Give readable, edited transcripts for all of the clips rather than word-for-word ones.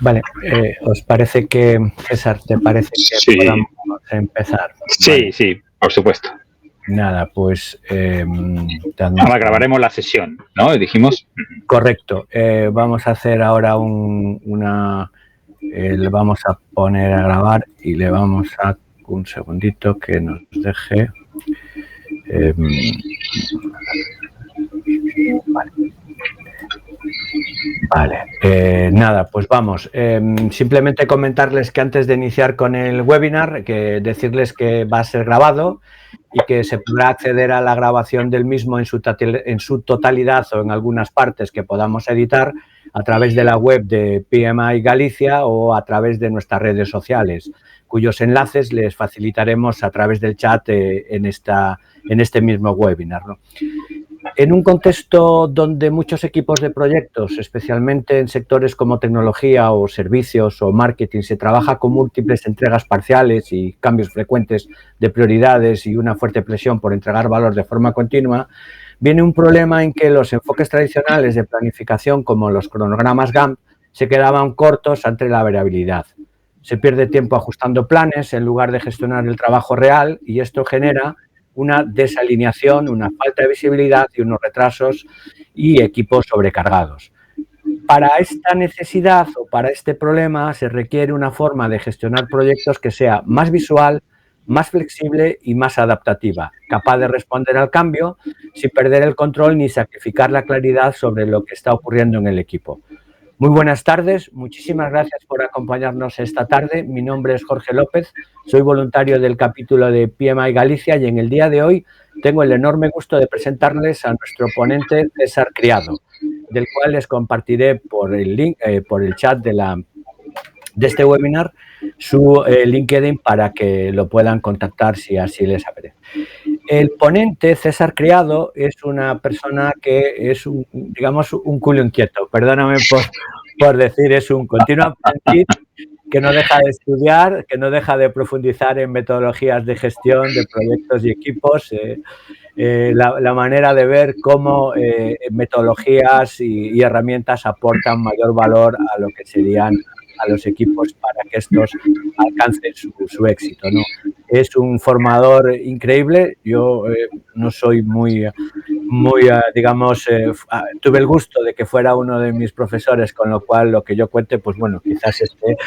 Vale, ¿os parece que, César, te parece que Sí. podamos empezar? Sí, Vale. sí, por supuesto. Nada, pues... Ahora grabaremos la sesión, ¿no? Dijimos. Correcto. Vamos a hacer ahora le vamos a poner a grabar y le vamos a... Un segundito que nos deje... Vale, nada, pues vamos. Simplemente comentarles que antes de iniciar con el webinar, decirles que va a ser grabado y que se podrá acceder a la grabación del mismo en su totalidad o en algunas partes que podamos editar a través de la web de PMI Galicia o a través de nuestras redes sociales, cuyos enlaces les facilitaremos a través del chat en este mismo webinar, ¿no? En un contexto donde muchos equipos de proyectos, especialmente en sectores como tecnología o servicios o marketing, se trabaja con múltiples entregas parciales y cambios frecuentes de prioridades y una fuerte presión por entregar valor de forma continua, viene un problema en que los enfoques tradicionales de planificación, como los cronogramas Gantt, se quedaban cortos ante la variabilidad. Se pierde tiempo ajustando planes en lugar de gestionar el trabajo real y esto genera una desalineación, una falta de visibilidad y unos retrasos y equipos sobrecargados. Para esta necesidad o para este problema se requiere una forma de gestionar proyectos que sea más visual, más flexible y más adaptativa, capaz de responder al cambio sin perder el control ni sacrificar la claridad sobre lo que está ocurriendo en el equipo. Muy buenas tardes, muchísimas gracias por acompañarnos esta tarde. Mi nombre es Jorge López, soy voluntario del capítulo de PMI Galicia y en el día de hoy tengo el enorme gusto de presentarles a nuestro ponente César Criado, del cual les compartiré por el link, por el chat de este webinar su LinkedIn para que lo puedan contactar si así les apetece. El ponente, César Criado, es una persona que es, digamos, un culo inquieto. Perdóname por decir, es un continuo aprendiz que no deja de estudiar, que no deja de profundizar en metodologías de gestión de proyectos y equipos, la manera de ver cómo metodologías y herramientas aportan mayor valor a lo que serían a los equipos para que estos alcancen su éxito, ¿no? Es un formador increíble. Yo no soy muy digamos, tuve el gusto de que fuera uno de mis profesores, con lo cual lo que yo cuente, pues bueno, quizás esté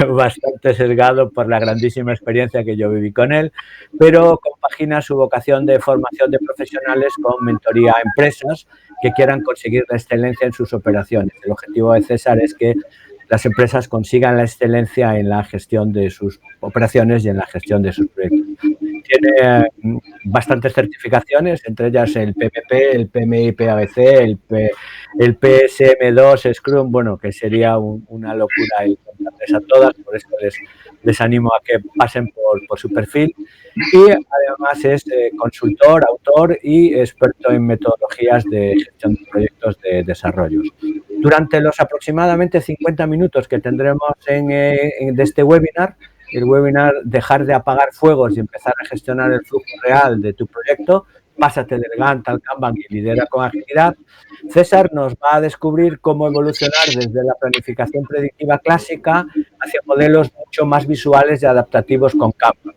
bastante sesgado por la grandísima experiencia que yo viví con él, pero compagina su vocación de formación de profesionales con mentoría a empresas que quieran conseguir la excelencia en sus operaciones. El objetivo de César es que las empresas consigan la excelencia en la gestión de sus operaciones y en la gestión de sus proyectos. Tiene bastantes certificaciones, entre ellas el PPP, el PMI PABC, el PSM2 Scrum, bueno, que sería una locura el contarles a todas, por eso les animo a que pasen por su perfil. Y además es consultor, autor y experto en metodologías de gestión de proyectos de desarrollos. Durante los aproximadamente 50 minutos que tendremos de este webinar, el webinar Dejar de apagar fuegos y empezar a gestionar el flujo real de tu proyecto, pásate del Gantt al Kanban y lidera con agilidad. César nos va a descubrir cómo evolucionar desde la planificación predictiva clásica hacia modelos mucho más visuales y adaptativos con Kanban.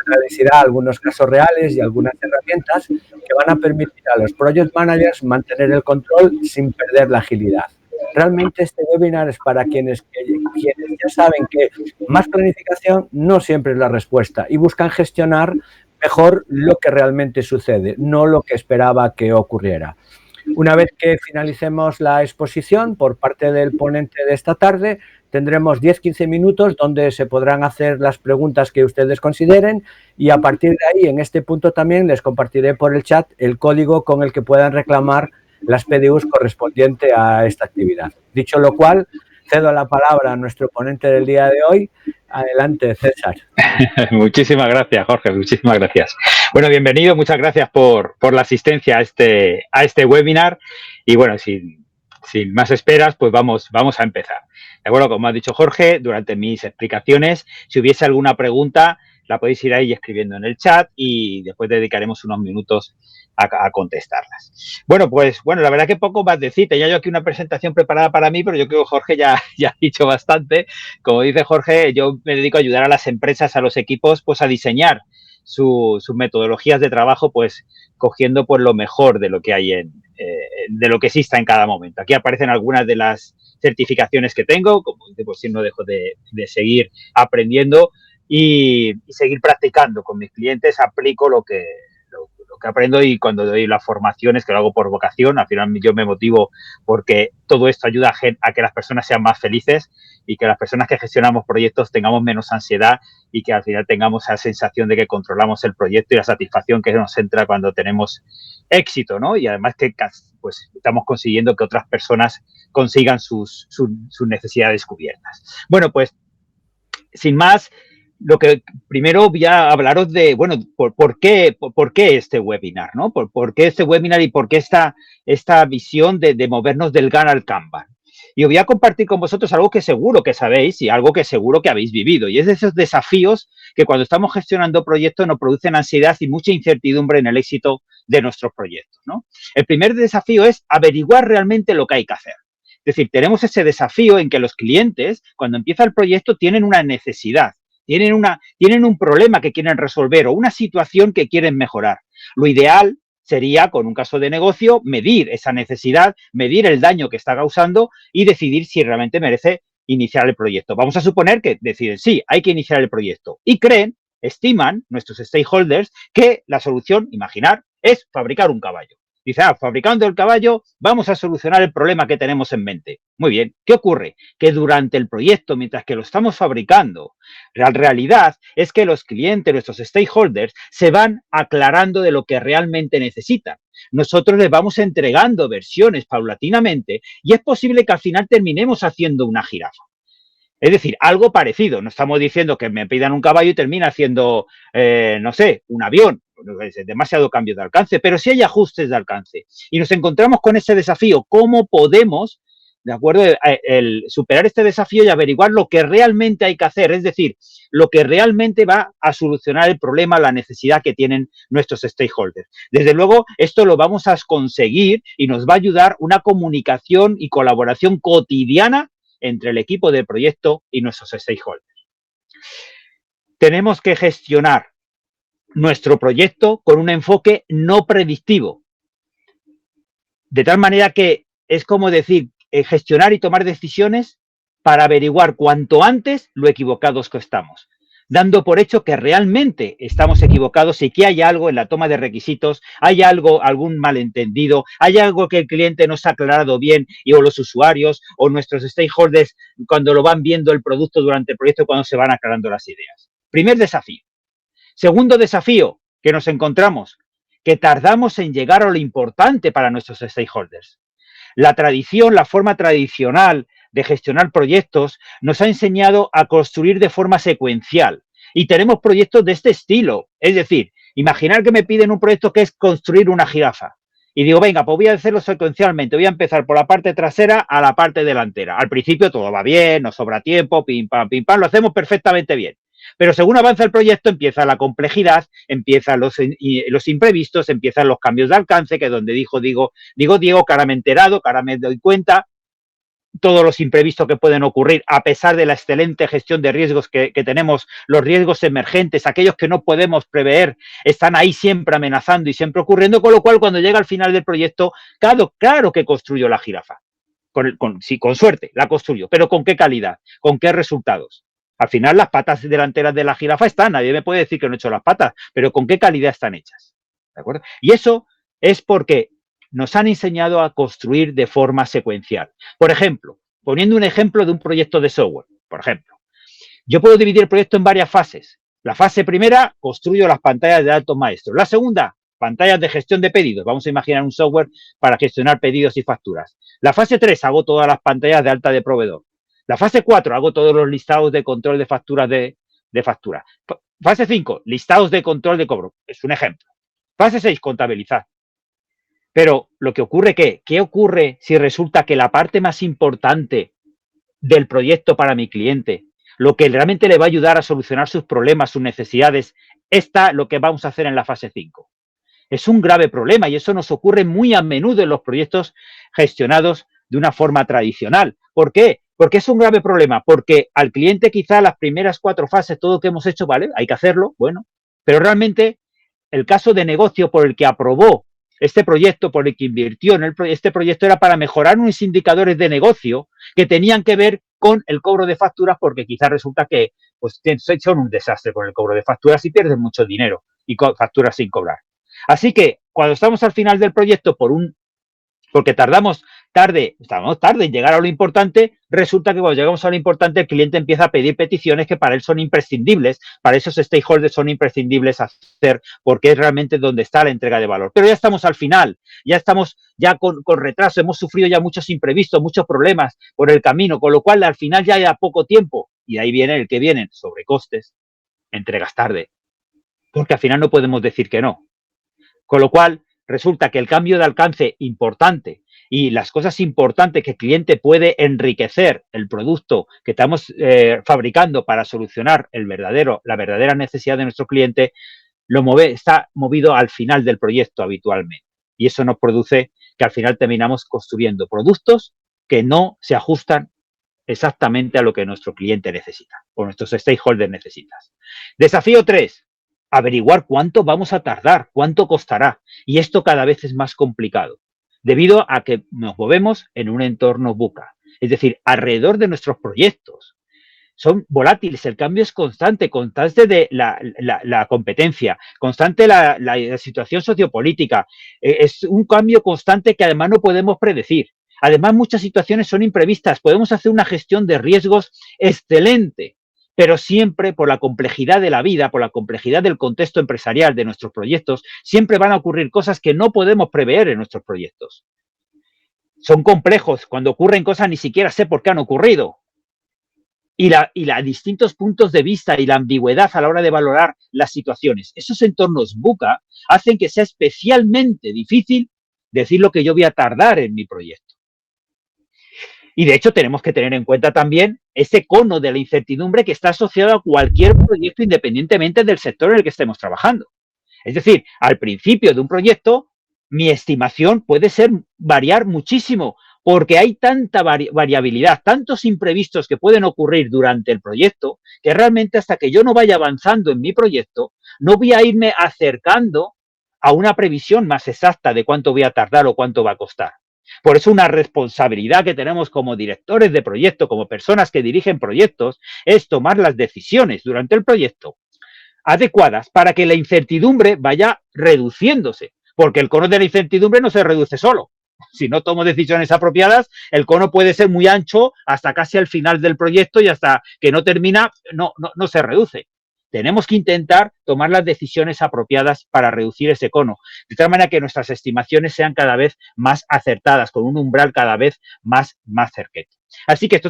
Agradecerá algunos casos reales y algunas herramientas que van a permitir a los project managers mantener el control sin perder la agilidad. Realmente este webinar es para quienes ya saben que más planificación no siempre es la respuesta y buscan gestionar mejor lo que realmente sucede, no lo que esperaba que ocurriera. Una vez que finalicemos la exposición por parte del ponente de esta tarde, tendremos 10-15 minutos donde se podrán hacer las preguntas que ustedes consideren y a partir de ahí, en este punto también, les compartiré por el chat el código con el que puedan reclamar las PDUs correspondiente a esta actividad. Dicho lo cual, cedo la palabra a nuestro ponente del día de hoy. Adelante, César. Muchísimas gracias, Jorge, muchísimas gracias. Bueno, bienvenido, muchas gracias por la asistencia a este webinar y bueno, sin más esperas, pues vamos a empezar. De acuerdo, como ha dicho Jorge, durante mis explicaciones, si hubiese alguna pregunta, la podéis ir ahí escribiendo en el chat y después dedicaremos unos minutos a contestarlas. Bueno, pues bueno, la verdad que poco más decir. Tenía yo aquí una presentación preparada para mí, pero yo creo que Jorge ya ha dicho bastante. Como dice Jorge, yo me dedico a ayudar a las empresas, a los equipos, pues a diseñar sus metodologías de trabajo, pues cogiendo pues lo mejor de lo que hay de lo que exista en cada momento. Aquí aparecen algunas de las certificaciones que tengo, como pues si no dejo de seguir aprendiendo y seguir practicando con mis clientes, aplico lo que aprendo, y cuando doy las formaciones, que lo hago por vocación, al final yo me motivo porque todo esto ayuda a que las personas sean más felices y que las personas que gestionamos proyectos tengamos menos ansiedad y que al final tengamos esa sensación de que controlamos el proyecto y la satisfacción que nos entra cuando tenemos éxito, ¿no? Y además que pues estamos consiguiendo que otras personas consigan sus necesidades cubiertas. Bueno, pues sin más, lo que primero voy a hablaros de, bueno, ¿por qué este webinar, ¿no? ¿Por qué este webinar y por qué esta visión de movernos del GAN al Kanban? Y os voy a compartir con vosotros algo que seguro que sabéis y algo que seguro que habéis vivido. Y es de esos desafíos que cuando estamos gestionando proyectos nos producen ansiedad y mucha incertidumbre en el éxito de nuestros proyectos, ¿no? El primer desafío es averiguar realmente lo que hay que hacer. Es decir, tenemos ese desafío en que los clientes, cuando empieza el proyecto, tienen una necesidad. Tienen un problema que quieren resolver o una situación que quieren mejorar. Lo ideal sería, con un caso de negocio, medir esa necesidad, medir el daño que está causando y decidir si realmente merece iniciar el proyecto. Vamos a suponer que deciden, sí, hay que iniciar el proyecto. Y estiman nuestros stakeholders que la solución, imaginar, es fabricar un caballo. Dice, fabricando el caballo vamos a solucionar el problema que tenemos en mente. Muy bien, ¿qué ocurre? Que durante el proyecto, mientras que lo estamos fabricando, la realidad es que los clientes, nuestros stakeholders, se van aclarando de lo que realmente necesitan. Nosotros les vamos entregando versiones paulatinamente y es posible que al final terminemos haciendo una jirafa. Es decir, algo parecido. No estamos diciendo que me pidan un caballo y termine haciendo, no sé, un avión. Es demasiado cambio de alcance, pero sí hay ajustes de alcance. Y nos encontramos con ese desafío. ¿Cómo podemos, de acuerdo, superar este desafío y averiguar lo que realmente hay que hacer? Es decir, lo que realmente va a solucionar el problema, la necesidad que tienen nuestros stakeholders. Desde luego, esto lo vamos a conseguir y nos va a ayudar una comunicación y colaboración cotidiana entre el equipo de proyecto y nuestros stakeholders. Tenemos que gestionar nuestro proyecto con un enfoque no predictivo. De tal manera que es como decir, gestionar y tomar decisiones para averiguar cuanto antes lo equivocados que estamos, dando por hecho que realmente estamos equivocados y que hay algo en la toma de requisitos, hay algún malentendido, hay algo que el cliente no se ha aclarado bien o los usuarios o nuestros stakeholders cuando lo van viendo el producto durante el proyecto, cuando se van aclarando las ideas. Primer desafío. Segundo desafío que nos encontramos, que tardamos en llegar a lo importante para nuestros stakeholders. La forma tradicional de gestionar proyectos nos ha enseñado a construir de forma secuencial y tenemos proyectos de este estilo. Es decir, imaginar que me piden un proyecto que es construir una jirafa y digo, venga, pues voy a hacerlo secuencialmente, voy a empezar por la parte trasera a la parte delantera. Al principio todo va bien, nos sobra tiempo, pim, pam, lo hacemos perfectamente bien. Pero según avanza el proyecto, empieza la complejidad, empiezan los imprevistos, empiezan los cambios de alcance, que es donde digo, Diego, que ahora me he enterado, que ahora me doy cuenta, todos los imprevistos que pueden ocurrir, a pesar de la excelente gestión de riesgos que tenemos, los riesgos emergentes, aquellos que no podemos prever, están ahí siempre amenazando y siempre ocurriendo, con lo cual cuando llega al final del proyecto, claro que construyo la jirafa. Con suerte la construyo, pero ¿con qué calidad? ¿Con qué resultados? Al final las patas delanteras de la jirafa están, nadie me puede decir que no he hecho las patas, pero ¿con qué calidad están hechas? ¿De acuerdo? Y eso es porque nos han enseñado a construir de forma secuencial. Por ejemplo, poniendo un ejemplo de un proyecto de software, por ejemplo, yo puedo dividir el proyecto en varias fases. La fase primera, construyo las pantallas de datos maestros. La segunda, pantallas de gestión de pedidos. Vamos a imaginar un software para gestionar pedidos y facturas. La fase 3, hago todas las pantallas de alta de proveedor. La fase 4, hago todos los listados de control de facturas de factura. Fase 5, listados de control de cobro. Es un ejemplo. Fase 6, contabilizar. Pero lo que ocurre, ¿qué ocurre si resulta que la parte más importante del proyecto para mi cliente, lo que realmente le va a ayudar a solucionar sus problemas, sus necesidades, lo que vamos a hacer en la fase 5. Es un grave problema y eso nos ocurre muy a menudo en los proyectos gestionados de una forma tradicional. ¿Por qué? Porque es un grave problema, porque al cliente quizá las primeras 4 fases, todo lo que hemos hecho, vale, hay que hacerlo, bueno, pero realmente el caso de negocio por el que aprobó este proyecto, por el que invirtió en este proyecto, era para mejorar unos indicadores de negocio que tenían que ver con el cobro de facturas, porque quizás resulta que pues, son un desastre con el cobro de facturas y pierden mucho dinero y facturas sin cobrar. Así que cuando estamos al final del proyecto, porque estamos tarde en llegar a lo importante, resulta que cuando llegamos a lo importante el cliente empieza a pedir peticiones que para él son imprescindibles, para esos stakeholders son imprescindibles hacer, porque es realmente donde está la entrega de valor. Pero ya estamos al final, ya estamos con retraso, hemos sufrido ya muchos imprevistos, muchos problemas por el camino, con lo cual al final ya hay poco tiempo, y ahí viene el que vienen sobrecostes, entregas tarde, porque al final no podemos decir que no. Con lo cual, resulta que el cambio de alcance importante y las cosas importantes que el cliente puede enriquecer el producto que estamos fabricando para solucionar la verdadera necesidad de nuestro cliente, está movido al final del proyecto habitualmente. Y eso nos produce que al final terminamos construyendo productos que no se ajustan exactamente a lo que nuestro cliente necesita o nuestros stakeholders necesitan. Desafío 3. Averiguar cuánto vamos a tardar, cuánto costará. Y esto cada vez es más complicado, debido a que nos movemos en un entorno VUCA. Es decir, alrededor de nuestros proyectos. Son volátiles, el cambio es constante de la competencia, constante la situación sociopolítica. Es un cambio constante que además no podemos predecir. Además, muchas situaciones son imprevistas. Podemos hacer una gestión de riesgos excelente, pero siempre por la complejidad de la vida, por la complejidad del contexto empresarial de nuestros proyectos, siempre van a ocurrir cosas que no podemos prever en nuestros proyectos. Son complejos, cuando ocurren cosas ni siquiera sé por qué han ocurrido. Y distintos puntos de vista y la ambigüedad a la hora de valorar las situaciones. Esos entornos VUCA hacen que sea especialmente difícil decir lo que yo voy a tardar en mi proyecto. Y de hecho tenemos que tener en cuenta también ese cono de la incertidumbre que está asociado a cualquier proyecto independientemente del sector en el que estemos trabajando. Es decir, al principio de un proyecto, mi estimación puede variar muchísimo porque hay tanta variabilidad, tantos imprevistos que pueden ocurrir durante el proyecto, que realmente hasta que yo no vaya avanzando en mi proyecto, no voy a irme acercando a una previsión más exacta de cuánto voy a tardar o cuánto va a costar. Por eso una responsabilidad que tenemos como directores de proyecto, como personas que dirigen proyectos, es tomar las decisiones durante el proyecto adecuadas para que la incertidumbre vaya reduciéndose, porque el cono de la incertidumbre no se reduce solo. Si no tomo decisiones apropiadas, el cono puede ser muy ancho hasta casi al final del proyecto y hasta que no termina, no se reduce. Tenemos que intentar tomar las decisiones apropiadas para reducir ese cono, de tal manera que nuestras estimaciones sean cada vez más acertadas, con un umbral cada vez más cercano. Así que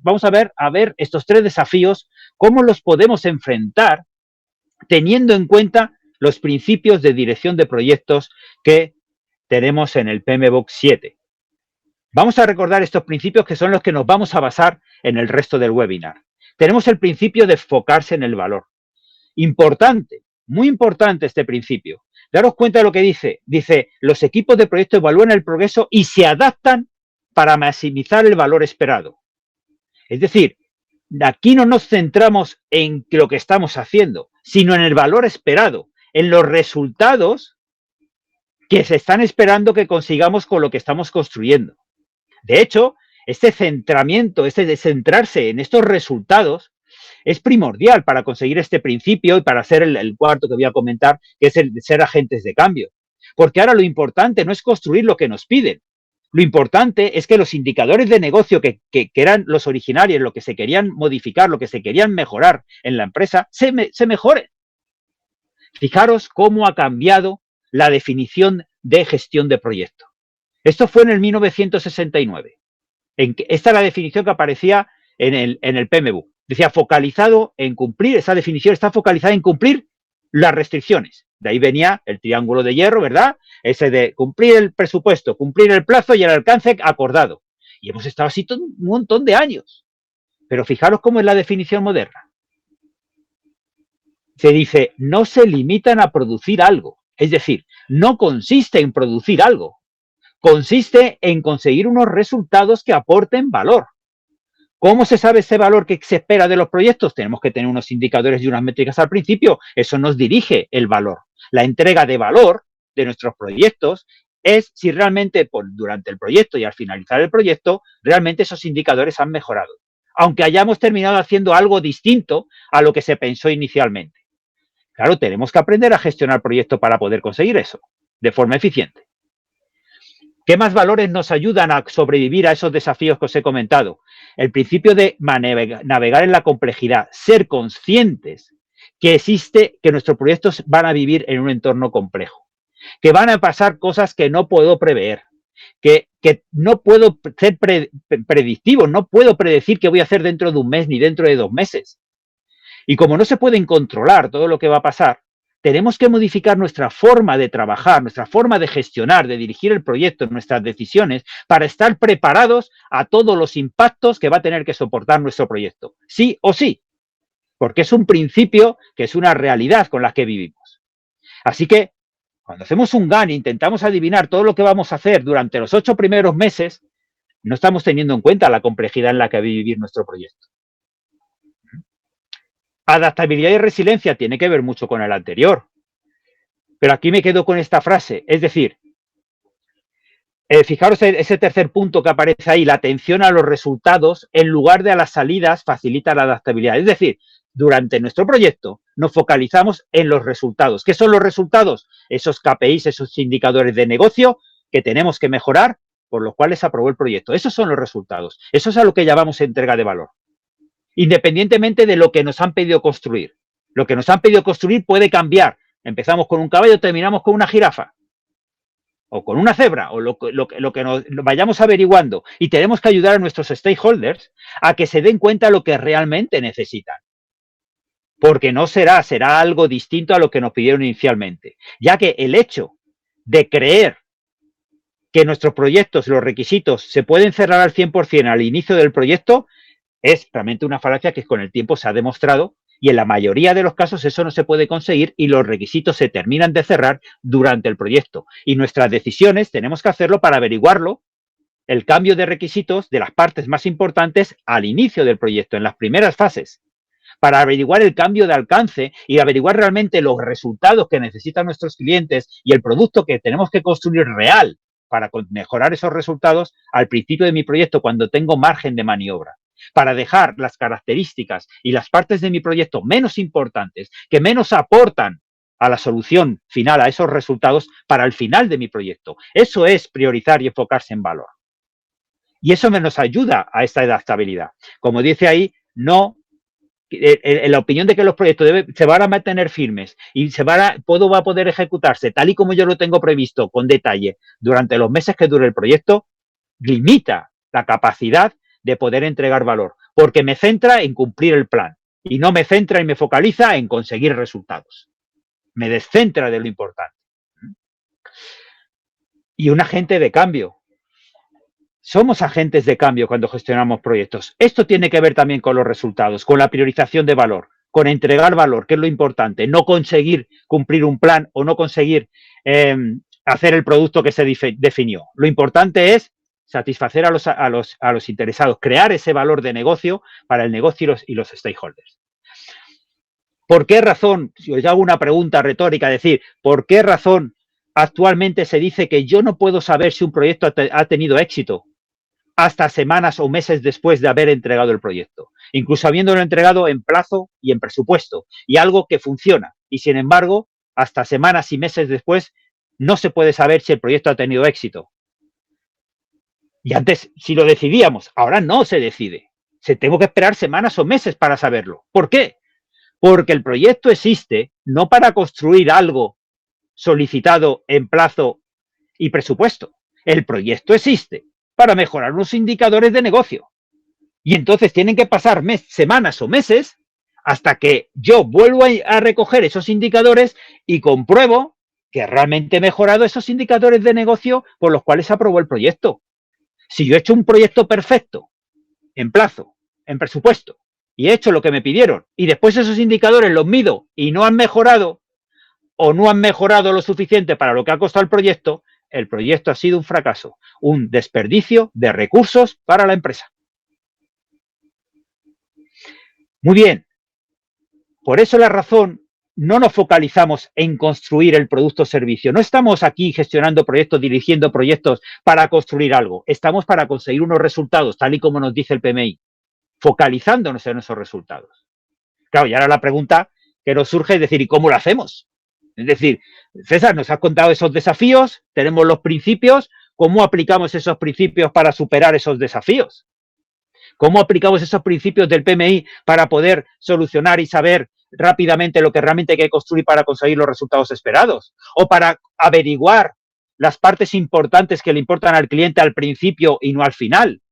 vamos a ver estos 3 desafíos, cómo los podemos enfrentar teniendo en cuenta los principios de dirección de proyectos que tenemos en el PMBOK 7. Vamos a recordar estos principios que son los que nos vamos a basar en el resto del webinar. Tenemos el principio de enfocarse en el valor. Importante, muy importante este principio. Daros cuenta de lo que dice. Dice, los equipos de proyecto evalúan el progreso y se adaptan para maximizar el valor esperado. Es decir, aquí no nos centramos en lo que estamos haciendo, sino en el valor esperado, en los resultados que se están esperando que consigamos con lo que estamos construyendo. De hecho, este centramiento, de centrarse en estos resultados, es primordial para conseguir este principio y para hacer el cuarto que voy a comentar, que es el de ser agentes de cambio. Porque ahora lo importante no es construir lo que nos piden. Lo importante es que los indicadores de negocio que eran los originarios, lo que se querían modificar, lo que se querían mejorar en la empresa, se mejoren. Fijaros cómo ha cambiado la definición de gestión de proyecto. Esto fue en el 1969. Esta es la definición que aparecía en el PMBOK. Decía, focalizado en cumplir, esa definición está focalizada en cumplir las restricciones. De ahí venía el triángulo de hierro, ¿verdad? Ese de cumplir el presupuesto, cumplir el plazo y el alcance acordado. Y hemos estado así un montón de años. Pero fijaros cómo es la definición moderna. Se dice, no se limitan a producir algo. Es decir, no consiste en producir algo. Consiste en conseguir unos resultados que aporten valor. ¿Cómo se sabe ese valor que se espera de los proyectos? Tenemos que tener unos indicadores y unas métricas al principio. Eso nos dirige el valor. La entrega de valor de nuestros proyectos es si realmente durante el proyecto y al finalizar el proyecto, realmente esos indicadores han mejorado. Aunque hayamos terminado haciendo algo distinto a lo que se pensó inicialmente. Claro, tenemos que aprender a gestionar proyectos para poder conseguir eso de forma eficiente. ¿Qué más valores nos ayudan a sobrevivir a esos desafíos que os he comentado? El principio de navegar en la complejidad, ser conscientes que nuestros proyectos van a vivir en un entorno complejo, que van a pasar cosas que no puedo prever, que no puedo ser predictivo, no puedo predecir qué voy a hacer dentro de un mes ni dentro de 2 meses. Y como no se pueden controlar todo lo que va a pasar, tenemos que modificar nuestra forma de trabajar, nuestra forma de gestionar, de dirigir el proyecto, nuestras decisiones, para estar preparados a todos los impactos que va a tener que soportar nuestro proyecto. Sí o sí, porque es un principio que es una realidad con la que vivimos. Así que, cuando hacemos un GAN e intentamos adivinar todo lo que vamos a hacer durante los 8 primeros meses, no estamos teniendo en cuenta la complejidad en la que va a vivir nuestro proyecto. Adaptabilidad y resiliencia tiene que ver mucho con el anterior. Pero aquí me quedo con esta frase, es decir, fijaros ese tercer punto que aparece ahí, la atención a los resultados en lugar de a las salidas facilita la adaptabilidad. Es decir, durante nuestro proyecto nos focalizamos en los resultados. ¿Qué son los resultados? Esos KPIs, esos indicadores de negocio que tenemos que mejorar, por los cuales se aprobó el proyecto. Esos son los resultados. Eso es a lo que llamamos entrega de valor. Independientemente de lo que nos han pedido construir. Lo que nos han pedido construir puede cambiar. Empezamos con un caballo, terminamos con una jirafa. O con una cebra, o lo que nos vayamos averiguando. Y tenemos que ayudar a nuestros stakeholders a que se den cuenta de lo que realmente necesitan. Porque no será algo distinto a lo que nos pidieron inicialmente. Ya que el hecho de creer que nuestros proyectos, los requisitos, se pueden cerrar al 100% al inicio del proyecto, es realmente una falacia que con el tiempo se ha demostrado y en la mayoría de los casos eso no se puede conseguir y los requisitos se terminan de cerrar durante el proyecto. Y nuestras decisiones tenemos que hacerlo para averiguarlo, el cambio de requisitos de las partes más importantes al inicio del proyecto, en las primeras fases, para averiguar el cambio de alcance y averiguar realmente los resultados que necesitan nuestros clientes y el producto que tenemos que construir real para mejorar esos resultados al principio de mi proyecto cuando tengo margen de maniobra. Para dejar las características y las partes de mi proyecto menos importantes, que menos aportan a la solución final, a esos resultados, para el final de mi proyecto. Eso es priorizar y enfocarse en valor. Y eso nos ayuda a esta adaptabilidad. Como dice ahí, no, en la opinión de que los proyectos se van a mantener firmes y todo va a poder ejecutarse tal y como yo lo tengo previsto con detalle durante los meses que dure el proyecto, limita la capacidad de poder entregar valor, porque me centra en cumplir el plan y no me centra y me focaliza en conseguir resultados. Me descentra de lo importante. Y un agente de cambio. Somos agentes de cambio cuando gestionamos proyectos. Esto tiene que ver también con los resultados, con la priorización de valor, con entregar valor, que es lo importante, no conseguir cumplir un plan o no conseguir hacer el producto que se definió. Lo importante es satisfacer a los interesados, crear ese valor de negocio para el negocio y los stakeholders. ¿Por qué razón, si os hago una pregunta retórica, decir, ¿por qué razón actualmente se dice que yo no puedo saber si un proyecto ha tenido éxito hasta semanas o meses después de haber entregado el proyecto? Incluso habiéndolo entregado en plazo y en presupuesto, y algo que funciona. Y sin embargo, hasta semanas y meses después, no se puede saber si el proyecto ha tenido éxito. Y antes si lo decidíamos, ahora no se decide. Tengo que esperar semanas o meses para saberlo. ¿Por qué? Porque el proyecto existe no para construir algo solicitado en plazo y presupuesto. El proyecto existe para mejorar los indicadores de negocio. Y entonces tienen que pasar semanas o meses hasta que yo vuelvo a recoger esos indicadores y compruebo que realmente he mejorado esos indicadores de negocio por los cuales se aprobó el proyecto. Si yo he hecho un proyecto perfecto, en plazo, en presupuesto y he hecho lo que me pidieron y después esos indicadores los mido y no han mejorado o no han mejorado lo suficiente para lo que ha costado el proyecto ha sido un fracaso, un desperdicio de recursos para la empresa. Muy bien, por eso la razón, no nos focalizamos en construir el producto o servicio. No estamos aquí gestionando proyectos, dirigiendo proyectos para construir algo. Estamos para conseguir unos resultados, tal y como nos dice el PMI, focalizándonos en esos resultados. Claro, y ahora la pregunta que nos surge es decir, ¿y cómo lo hacemos? Es decir, César, nos has contado esos desafíos, tenemos los principios, ¿cómo aplicamos esos principios para superar esos desafíos? ¿Cómo aplicamos esos principios del PMI para poder solucionar y saber rápidamente lo que realmente hay que construir para conseguir los resultados esperados? O para averiguar las partes importantes que le importan al cliente al principio y no al final.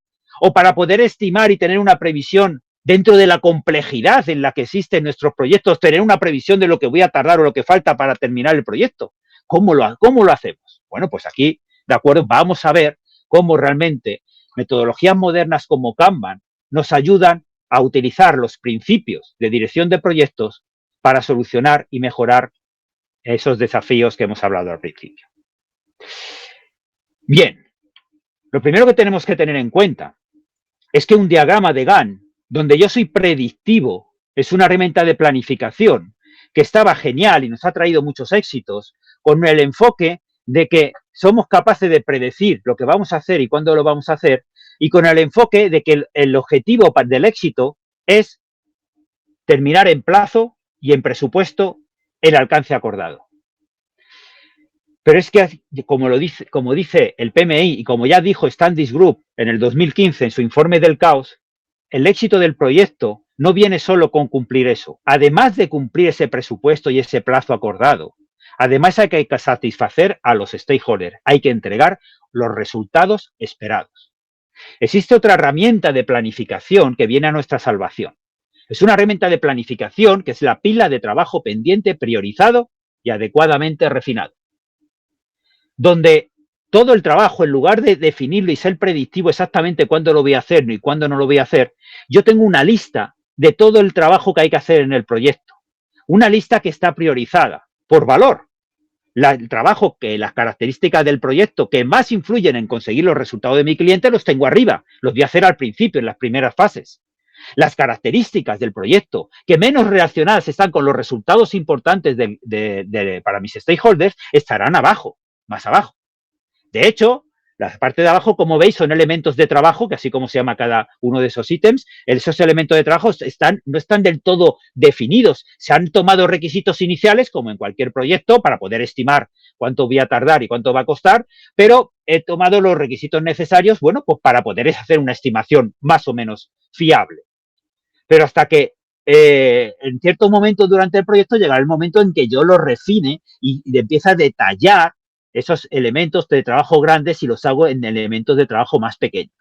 O para poder estimar y tener una previsión dentro de la complejidad en la que existen nuestros proyectos, tener una previsión de lo que voy a tardar o lo que falta para terminar el proyecto. ¿Cómo lo hacemos? Bueno, pues aquí, de acuerdo, vamos a ver cómo realmente metodologías modernas como Kanban nos ayudan a utilizar los principios de dirección de proyectos para solucionar y mejorar esos desafíos que hemos hablado al principio. Bien, lo primero que tenemos que tener en cuenta es que un diagrama de Gantt, donde yo soy predictivo, es una herramienta de planificación que estaba genial y nos ha traído muchos éxitos, con el enfoque de que somos capaces de predecir lo que vamos a hacer y cuándo lo vamos a hacer, y con el enfoque de que el objetivo del éxito es terminar en plazo y en presupuesto el alcance acordado. Pero es que, como dice el PMI y como ya dijo Standish Group en el 2015 en su informe del caos, el éxito del proyecto no viene solo con cumplir eso. Además de cumplir ese presupuesto y ese plazo acordado, además hay que satisfacer a los stakeholders, hay que entregar los resultados esperados. Existe otra herramienta de planificación que viene a nuestra salvación. Es una herramienta de planificación que es la pila de trabajo pendiente priorizado y adecuadamente refinado, donde todo el trabajo, en lugar de definirlo y ser predictivo exactamente cuándo lo voy a hacer y cuándo no lo voy a hacer, yo tengo una lista de todo el trabajo que hay que hacer en el proyecto. Una lista que está priorizada por valor. El trabajo, las características del proyecto que más influyen en conseguir los resultados de mi cliente los tengo arriba, los voy a hacer al principio, en las primeras fases. Las características del proyecto que menos relacionadas están con los resultados importantes para mis stakeholders estarán abajo, más abajo. De hecho, la parte de abajo, como veis, son elementos de trabajo, que así como se llama cada uno de esos ítems, esos elementos de trabajo no están del todo definidos. Se han tomado requisitos iniciales, como en cualquier proyecto, para poder estimar cuánto voy a tardar y cuánto va a costar, pero he tomado los requisitos necesarios, bueno, pues para poder hacer una estimación más o menos fiable. Pero hasta que en cierto momento durante el proyecto llegará el momento en que yo lo refine y empiece a detallar esos elementos de trabajo grandes y los hago en elementos de trabajo más pequeños.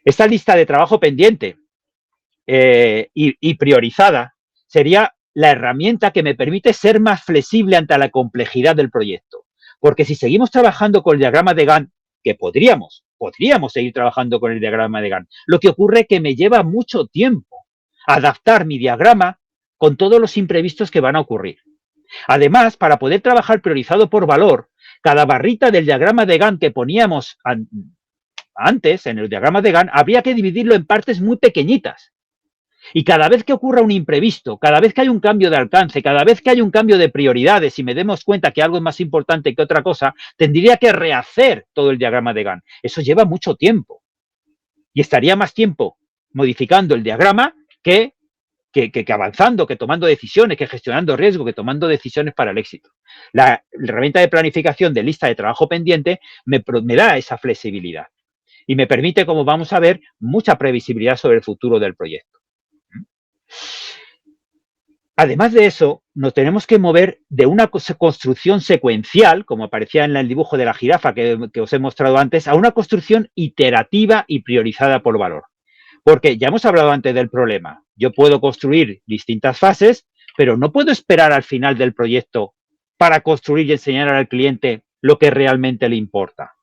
Esta lista de trabajo pendiente y priorizada sería la herramienta que me permite ser más flexible ante la complejidad del proyecto. Porque si seguimos trabajando con el diagrama de Gantt, que podríamos seguir trabajando con el diagrama de Gantt, lo que ocurre es que me lleva mucho tiempo adaptar mi diagrama con todos los imprevistos que van a ocurrir. Además, para poder trabajar priorizado por valor, cada barrita del diagrama de Gantt que poníamos antes, en el diagrama de Gantt, habría que dividirlo en partes muy pequeñitas. Y cada vez que ocurra un imprevisto, cada vez que hay un cambio de alcance, cada vez que hay un cambio de prioridades y me demos cuenta que algo es más importante que otra cosa, tendría que rehacer todo el diagrama de Gantt. Eso lleva mucho tiempo. Y estaría más tiempo modificando el diagrama que avanzando, que tomando decisiones, que gestionando riesgo, que tomando decisiones para el éxito. La herramienta de planificación de lista de trabajo pendiente me da esa flexibilidad y me permite, como vamos a ver, mucha previsibilidad sobre el futuro del proyecto. Además de eso, nos tenemos que mover de una construcción secuencial, como aparecía en el dibujo de la jirafa que os he mostrado antes, a una construcción iterativa y priorizada por valor. Porque ya hemos hablado antes del problema. Yo puedo construir distintas fases, pero no puedo esperar al final del proyecto para construir y enseñar al cliente lo que realmente le importa.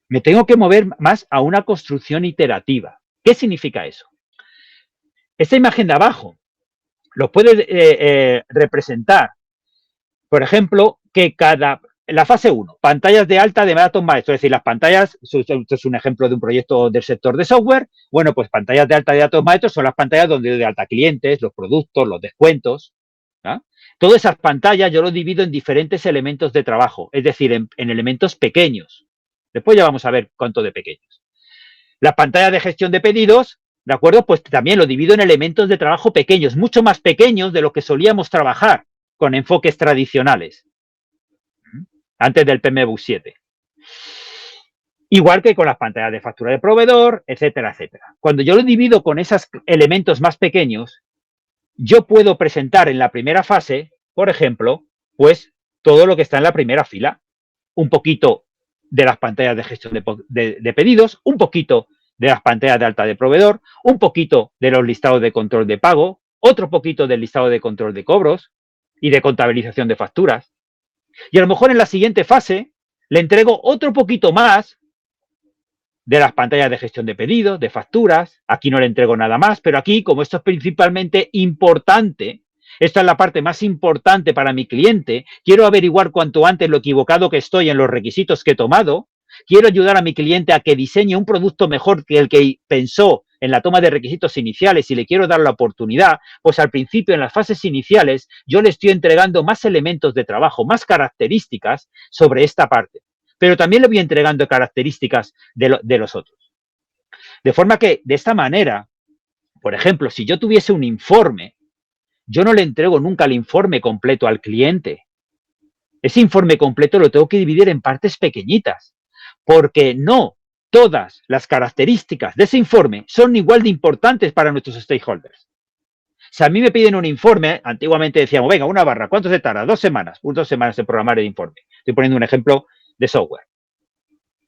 Me tengo que mover más a una construcción iterativa. ¿Qué significa eso? Esta imagen de abajo lo puede representar, por ejemplo, que la fase 1, pantallas de alta de datos maestros, es decir, las pantallas, esto es un ejemplo de un proyecto del sector de software, bueno, pues pantallas de alta de datos maestros son las pantallas donde doy de alta clientes, los productos, los descuentos, ¿no? Todas esas pantallas yo lo divido en diferentes elementos de trabajo, es decir, en elementos pequeños. Después ya vamos a ver cuánto de pequeños. Las pantallas de gestión de pedidos, ¿de acuerdo? Pues también lo divido en elementos de trabajo pequeños, mucho más pequeños de lo que solíamos trabajar con enfoques tradicionales, antes del PMBOK 7. Igual que con las pantallas de factura de proveedor, etcétera, etcétera. Cuando yo lo divido con esos elementos más pequeños, yo puedo presentar en la primera fase, por ejemplo, pues todo lo que está en la primera fila. Un poquito de las pantallas de gestión de pedidos, un poquito de las pantallas de alta de proveedor, un poquito de los listados de control de pago, otro poquito del listado de control de cobros y de contabilización de facturas. Y a lo mejor en la siguiente fase le entrego otro poquito más de las pantallas de gestión de pedidos, de facturas. Aquí no le entrego nada más, pero aquí, como esto es principalmente importante, esta es la parte más importante para mi cliente, quiero averiguar cuanto antes lo equivocado que estoy en los requisitos que he tomado, quiero ayudar a mi cliente a que diseñe un producto mejor que el que pensó en la toma de requisitos iniciales y le quiero dar la oportunidad, pues al principio, en las fases iniciales, yo le estoy entregando más elementos de trabajo, más características sobre esta parte. Pero también le voy entregando características de los otros. De forma que, de esta manera, por ejemplo, si yo tuviese un informe, yo no le entrego nunca el informe completo al cliente. Ese informe completo lo tengo que dividir en partes pequeñitas, porque no todas las características de ese informe son igual de importantes para nuestros stakeholders. Si a mí me piden un informe, antiguamente decíamos, venga, una barra, ¿cuánto se tarda? 2 semanas, 2 semanas en programar el informe. Estoy poniendo un ejemplo de software.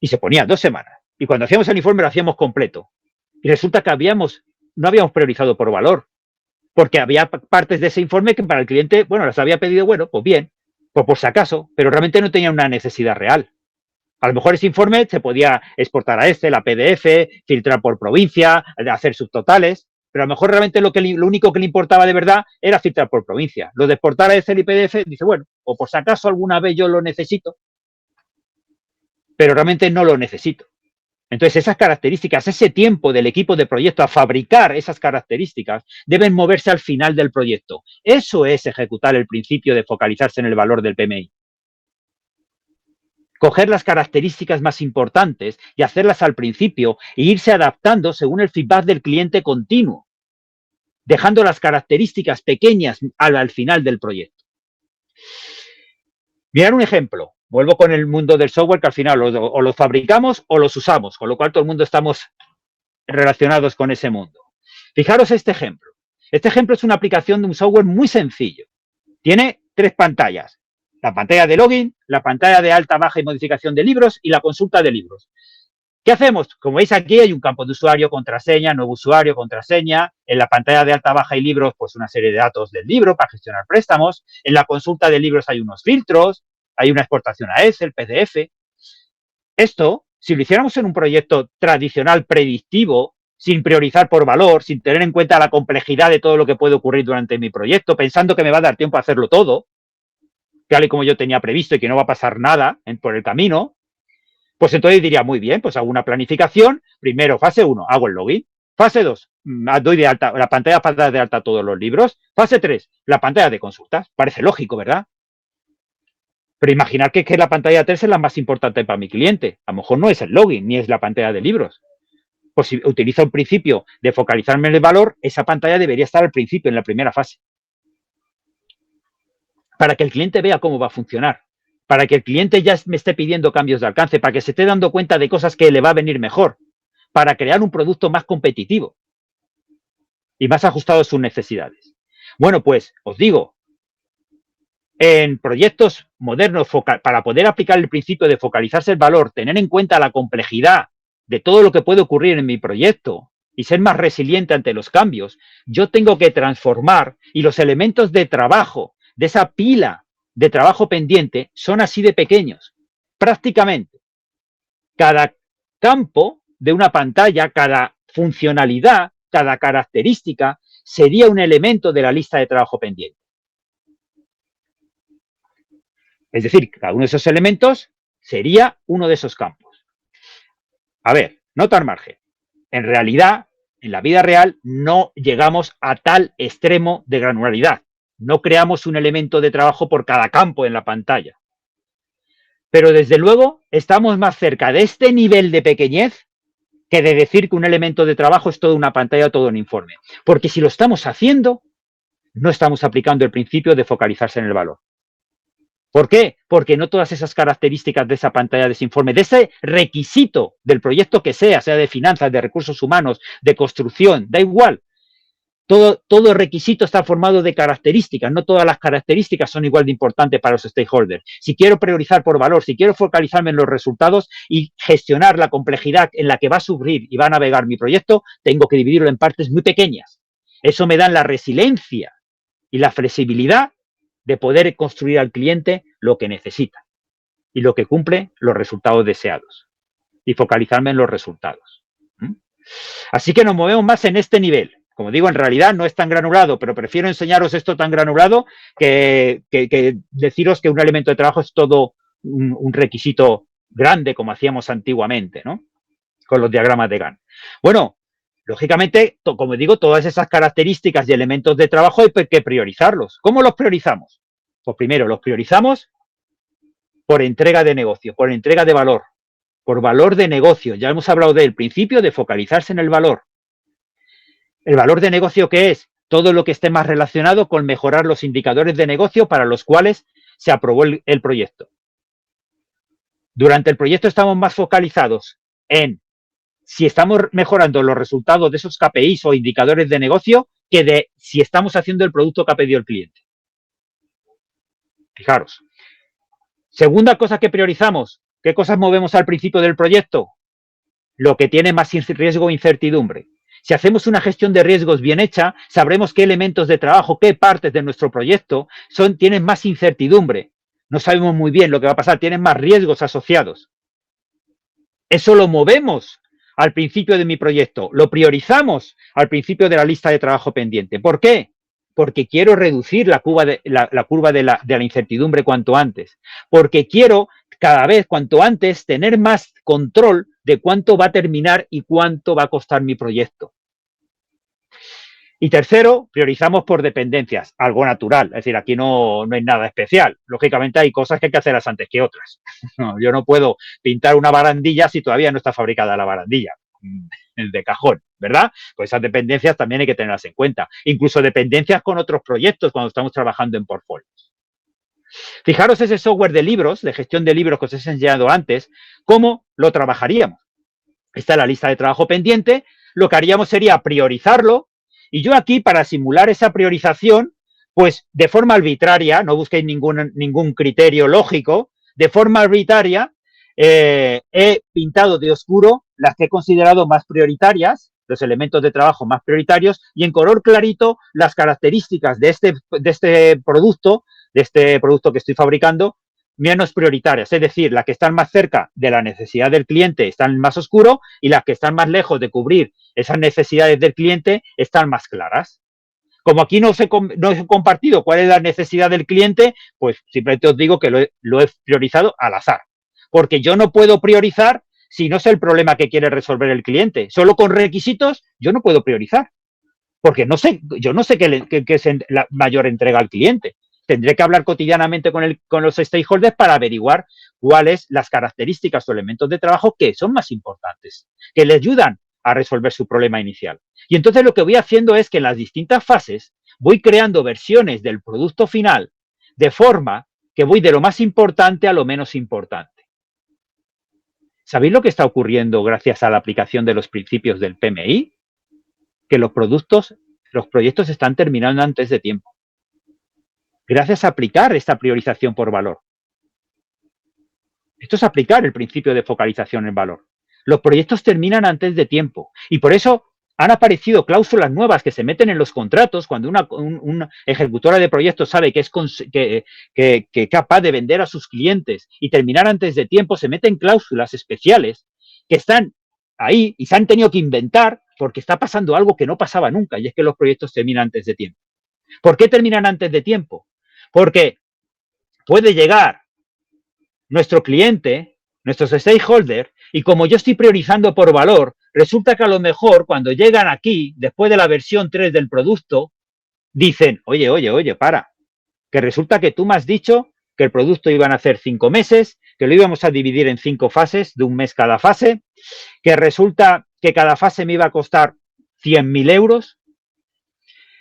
Y se ponía 2 semanas. Y cuando hacíamos el informe lo hacíamos completo. Y resulta que no habíamos priorizado por valor. Porque había partes de ese informe que para el cliente, bueno, las había pedido, bueno, pues bien, pues por si acaso, pero realmente no tenía una necesidad real. A lo mejor ese informe se podía exportar a Excel, a PDF, filtrar por provincia, hacer subtotales, pero a lo mejor realmente lo único que le importaba de verdad era filtrar por provincia. Lo de exportar a Excel y PDF, dice, bueno, o por si acaso alguna vez yo lo necesito, pero realmente no lo necesito. Entonces, esas características, ese tiempo del equipo de proyecto a fabricar esas características, deben moverse al final del proyecto. Eso es ejecutar el principio de focalizarse en el valor del PMI. Coger las características más importantes y hacerlas al principio e irse adaptando según el feedback del cliente continuo, dejando las características pequeñas al final del proyecto. Mirad un ejemplo. Vuelvo con el mundo del software, que al final o los fabricamos o los usamos, con lo cual todo el mundo estamos relacionados con ese mundo. Fijaros este ejemplo. Este ejemplo es una aplicación de un software muy sencillo. Tiene 3 pantallas. La pantalla de login, la pantalla de alta, baja y modificación de libros y la consulta de libros. ¿Qué hacemos? Como veis aquí hay un campo de usuario, contraseña, nuevo usuario, contraseña. En la pantalla de alta, baja y libros, pues una serie de datos del libro para gestionar préstamos. En la consulta de libros hay unos filtros. Hay una exportación a Excel, PDF. Esto, si lo hiciéramos en un proyecto tradicional predictivo, sin priorizar por valor, sin tener en cuenta la complejidad de todo lo que puede ocurrir durante mi proyecto, pensando que me va a dar tiempo a hacerlo todo, tal y como yo tenía previsto y que no va a pasar nada por el camino, pues entonces diría, muy bien, pues hago una planificación. Primero, fase 1, hago el login. Fase 2, doy de alta, la pantalla para dar de alta todos los libros. Fase 3, la pantalla de consultas. Parece lógico, ¿verdad? Pero imaginar que la pantalla 3 es la más importante para mi cliente. A lo mejor no es el login, ni es la pantalla de libros. Pues si utilizo un principio de focalizarme en el valor, esa pantalla debería estar al principio, en la primera fase. Para que el cliente vea cómo va a funcionar. Para que el cliente ya me esté pidiendo cambios de alcance. Para que se esté dando cuenta de cosas que le va a venir mejor. Para crear un producto más competitivo. Y más ajustado a sus necesidades. Bueno, pues, os digo, en proyectos modernos, para poder aplicar el principio de focalizarse el valor, tener en cuenta la complejidad de todo lo que puede ocurrir en mi proyecto y ser más resiliente ante los cambios, yo tengo que transformar, y los elementos de trabajo, de esa pila de trabajo pendiente, son así de pequeños. Prácticamente, cada campo de una pantalla, cada funcionalidad, cada característica, sería un elemento de la lista de trabajo pendiente. Es decir, cada uno de esos elementos sería uno de esos campos. A ver, nota al margen. En realidad, en la vida real, no llegamos a tal extremo de granularidad. No creamos un elemento de trabajo por cada campo en la pantalla. Pero desde luego, estamos más cerca de este nivel de pequeñez que de decir que un elemento de trabajo es toda una pantalla o todo un informe. Porque si lo estamos haciendo, no estamos aplicando el principio de focalizarse en el valor. ¿Por qué? Porque no todas esas características de esa pantalla, de ese informe, de ese requisito del proyecto que sea de finanzas, de recursos humanos, de construcción, da igual. Todo requisito está formado de características, no todas las características son igual de importantes para los stakeholders. Si quiero priorizar por valor, si quiero focalizarme en los resultados y gestionar la complejidad en la que va a sufrir y va a navegar mi proyecto, tengo que dividirlo en partes muy pequeñas. Eso me da la resiliencia y la flexibilidad de poder construir al cliente lo que necesita y lo que cumple los resultados deseados y focalizarme en los resultados. Así que nos movemos más en este nivel. Como digo, en realidad no es tan granulado, pero prefiero enseñaros esto tan granulado que deciros que un elemento de trabajo es todo un requisito grande, como hacíamos antiguamente, ¿no? Con los diagramas de Gantt. Bueno, lógicamente, como digo, todas esas características y elementos de trabajo hay que priorizarlos. ¿Cómo los priorizamos? Pues primero, los priorizamos por entrega de negocio, por entrega de valor, por valor de negocio. Ya hemos hablado del principio de focalizarse en el valor. ¿El valor de negocio qué es? Todo lo que esté más relacionado con mejorar los indicadores de negocio para los cuales se aprobó el proyecto. Durante el proyecto estamos más focalizados en si estamos mejorando los resultados de esos KPIs o indicadores de negocio que de si estamos haciendo el producto que ha pedido el cliente. Fijaros. Segunda cosa que priorizamos, ¿qué cosas movemos al principio del proyecto? Lo que tiene más riesgo e incertidumbre. Si hacemos una gestión de riesgos bien hecha, sabremos qué elementos de trabajo, qué partes de nuestro proyecto tienen más incertidumbre. No sabemos muy bien lo que va a pasar, tienen más riesgos asociados. Eso lo movemos al principio de mi proyecto, lo priorizamos al principio de la lista de trabajo pendiente. ¿Por qué? Porque quiero reducir la curva de la incertidumbre cuanto antes. Porque quiero cada vez, cuanto antes, tener más control de cuánto va a terminar y cuánto va a costar mi proyecto. Y tercero, priorizamos por dependencias, algo natural, es decir, aquí no hay nada especial. Lógicamente hay cosas que hay que hacerlas antes que otras. No, yo no puedo pintar una barandilla si todavía no está fabricada la barandilla, de cajón, ¿verdad? Pues esas dependencias también hay que tenerlas en cuenta. Incluso dependencias con otros proyectos cuando estamos trabajando en portfolios. Fijaros ese software de libros, de gestión de libros que os he enseñado antes, ¿cómo lo trabajaríamos? Está la lista de trabajo pendiente, lo que haríamos sería priorizarlo, y yo aquí, para simular esa priorización, pues de forma arbitraria, no busquéis ningún criterio lógico, de forma arbitraria he pintado de oscuro las que he considerado más prioritarias, los elementos de trabajo más prioritarios, y en color clarito las características de este producto que estoy fabricando, menos prioritarias, es decir, las que están más cerca de la necesidad del cliente están más oscuro y las que están más lejos de cubrir esas necesidades del cliente están más claras. Como aquí no he compartido cuál es la necesidad del cliente, pues simplemente os digo que lo he priorizado al azar. Porque yo no puedo priorizar si no sé el problema que quiere resolver el cliente. Solo con requisitos yo no puedo priorizar. Porque yo no sé qué es la mayor entrega al cliente. Tendré que hablar cotidianamente con los stakeholders para averiguar cuáles las características o elementos de trabajo que son más importantes, que le ayudan a resolver su problema inicial. Y entonces lo que voy haciendo es que en las distintas fases voy creando versiones del producto final de forma que voy de lo más importante a lo menos importante. ¿Sabéis lo que está ocurriendo gracias a la aplicación de los principios del PMI? Que los proyectos están terminando antes de tiempo. Gracias a aplicar esta priorización por valor. Esto es aplicar el principio de focalización en valor. Los proyectos terminan antes de tiempo y por eso han aparecido cláusulas nuevas que se meten en los contratos cuando una ejecutora de proyectos sabe que es capaz de vender a sus clientes y terminar antes de tiempo, se meten cláusulas especiales que están ahí y se han tenido que inventar porque está pasando algo que no pasaba nunca, y es que los proyectos terminan antes de tiempo. ¿Por qué terminan antes de tiempo? Porque puede llegar nuestro cliente, nuestros stakeholders, y como yo estoy priorizando por valor, resulta que a lo mejor cuando llegan aquí, después de la versión 3 del producto, dicen, oye, para, que resulta que tú me has dicho que el producto iban a hacer 5 meses, que lo íbamos a dividir en 5 fases, de un mes cada fase, que resulta que cada fase me iba a costar 100.000 euros,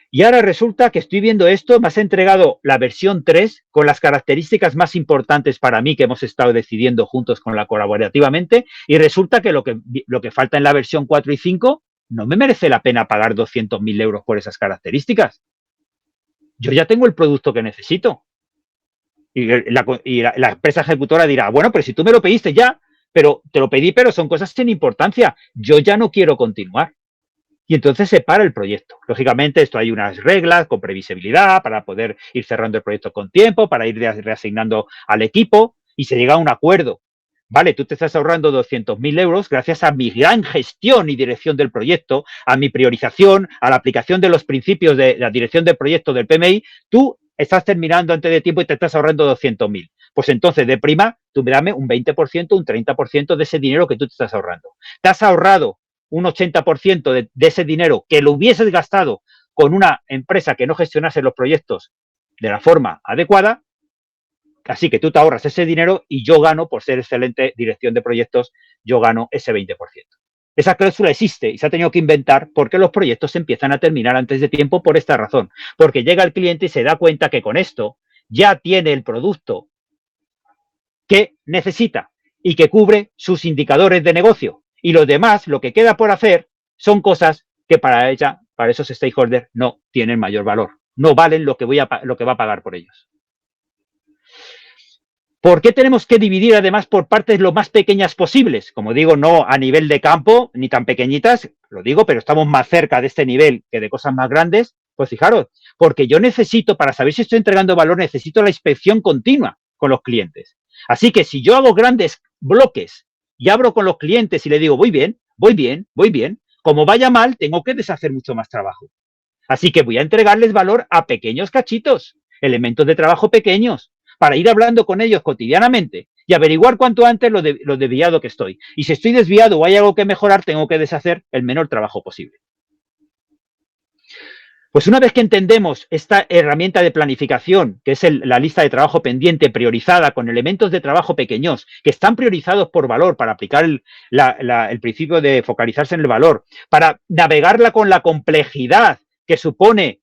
y ahora resulta que estoy viendo esto, me has entregado la versión 3 con las características más importantes para mí que hemos estado decidiendo juntos con la colaborativamente, y resulta que lo que falta en la versión 4 y 5 no me merece la pena pagar 200.000 euros por esas características. Yo ya tengo el producto que necesito. Y la empresa ejecutora dirá, bueno, pero si tú me lo pediste ya, pero te lo pedí, pero son cosas sin importancia. Yo ya no quiero continuar. Y entonces se para el proyecto. Lógicamente, esto hay unas reglas con previsibilidad para poder ir cerrando el proyecto con tiempo, para ir reasignando al equipo y se llega a un acuerdo. Vale, tú te estás ahorrando 200.000 euros gracias a mi gran gestión y dirección del proyecto, a mi priorización, a la aplicación de los principios de la dirección del proyecto del PMI. Tú estás terminando antes de tiempo y te estás ahorrando 200.000. Pues entonces, de prima, tú me dame un 20%, un 30% de ese dinero que tú te estás ahorrando. Te has ahorrado un 80% de ese dinero que lo hubieses gastado con una empresa que no gestionase los proyectos de la forma adecuada. Así que tú te ahorras ese dinero y yo gano, por ser excelente dirección de proyectos, yo gano ese 20%. Esa cláusula existe y se ha tenido que inventar porque los proyectos empiezan a terminar antes de tiempo por esta razón. Porque llega el cliente y se da cuenta que con esto ya tiene el producto que necesita y que cubre sus indicadores de negocio. Y lo demás, lo que queda por hacer, son cosas que para ella, para esos stakeholders, no tienen mayor valor. No valen lo que va a pagar por ellos. ¿Por qué tenemos que dividir además por partes lo más pequeñas posibles? Como digo, no a nivel de campo, ni tan pequeñitas, lo digo, pero estamos más cerca de este nivel que de cosas más grandes. Pues fijaros, porque yo necesito, para saber si estoy entregando valor, necesito la inspección continua con los clientes. Así que si yo hago grandes bloques y abro con los clientes y le digo, voy bien, como vaya mal, tengo que deshacer mucho más trabajo. Así que voy a entregarles valor a pequeños cachitos, elementos de trabajo pequeños, para ir hablando con ellos cotidianamente y averiguar cuanto antes lo desviado que estoy. Y si estoy desviado o hay algo que mejorar, tengo que deshacer el menor trabajo posible. Pues una vez que entendemos esta herramienta de planificación, que es la lista de trabajo pendiente priorizada con elementos de trabajo pequeños, que están priorizados por valor para aplicar el principio de focalizarse en el valor, para navegarla con la complejidad que supone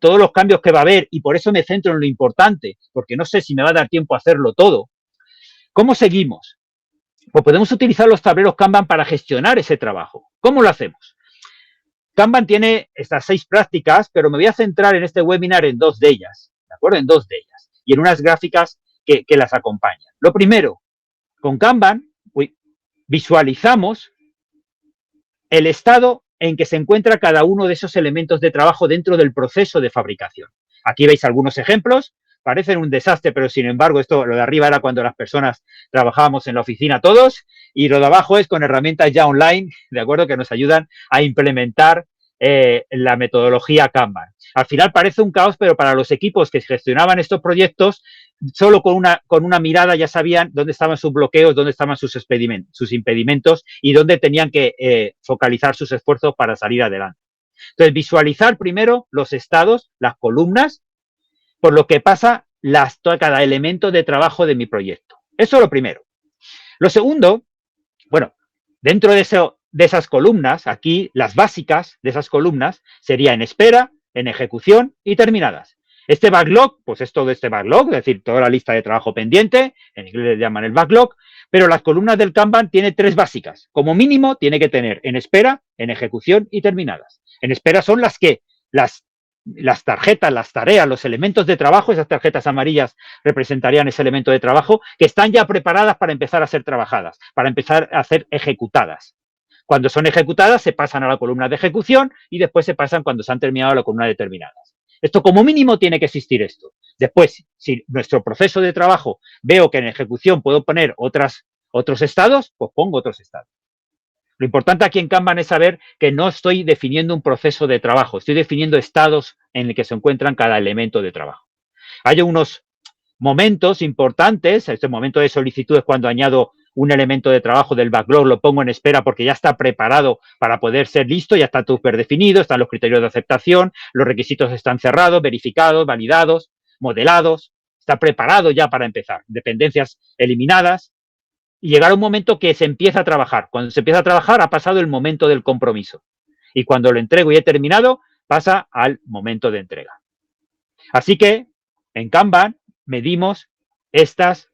todos los cambios que va a haber, y por eso me centro en lo importante, porque no sé si me va a dar tiempo a hacerlo todo. ¿Cómo seguimos? Pues podemos utilizar los tableros Kanban para gestionar ese trabajo. ¿Cómo lo hacemos? Kanban tiene estas 6 prácticas, pero me voy a centrar en este webinar en 2 de ellas, ¿de acuerdo? En 2 de ellas, y en unas gráficas que las acompañan. Lo primero, con Kanban visualizamos el estado en que se encuentra cada uno de esos elementos de trabajo dentro del proceso de fabricación. Aquí veis algunos ejemplos, parecen un desastre, pero sin embargo, lo de arriba era cuando las personas trabajábamos en la oficina todos, y lo de abajo es con herramientas ya online, ¿de acuerdo?, que nos ayudan a implementar la metodología Kanban. Al final parece un caos, pero para los equipos que gestionaban estos proyectos, solo con una mirada ya sabían dónde estaban sus bloqueos, dónde estaban sus impedimentos y dónde tenían que focalizar sus esfuerzos para salir adelante. Entonces, visualizar primero los estados, las columnas, por lo que pasa cada elemento de trabajo de mi proyecto. Eso es lo primero. Lo segundo, bueno, dentro de esas columnas, aquí las básicas de esas columnas sería en espera, en ejecución y terminadas. Este backlog, pues es todo este backlog, es decir, toda la lista de trabajo pendiente, en inglés le llaman el backlog, pero las columnas del Kanban tiene 3 básicas. Como mínimo tiene que tener en espera, en ejecución y terminadas. En espera son las tarjetas, las tareas, los elementos de trabajo, esas tarjetas amarillas representarían ese elemento de trabajo, que están ya preparadas para empezar a ser trabajadas, para empezar a ser ejecutadas. Cuando son ejecutadas se pasan a la columna de ejecución y después se pasan cuando se han terminado a la columna de terminadas. Esto como mínimo tiene que existir esto. Después, si nuestro proceso de trabajo veo que en ejecución puedo poner otros estados, pues pongo otros estados. Lo importante aquí en Kanban es saber que no estoy definiendo un proceso de trabajo, estoy definiendo estados en el que se encuentran cada elemento de trabajo. Hay unos momentos importantes, este momento de solicitud es cuando añado un elemento de trabajo del backlog, lo pongo en espera porque ya está preparado para poder ser listo, ya está súper definido, están los criterios de aceptación, los requisitos están cerrados, verificados, validados, modelados, está preparado ya para empezar, dependencias eliminadas, y llegará un momento que se empieza a trabajar. Cuando se empieza a trabajar ha pasado el momento del compromiso, y cuando lo entrego y he terminado, pasa al momento de entrega. Así que en Kanban medimos estos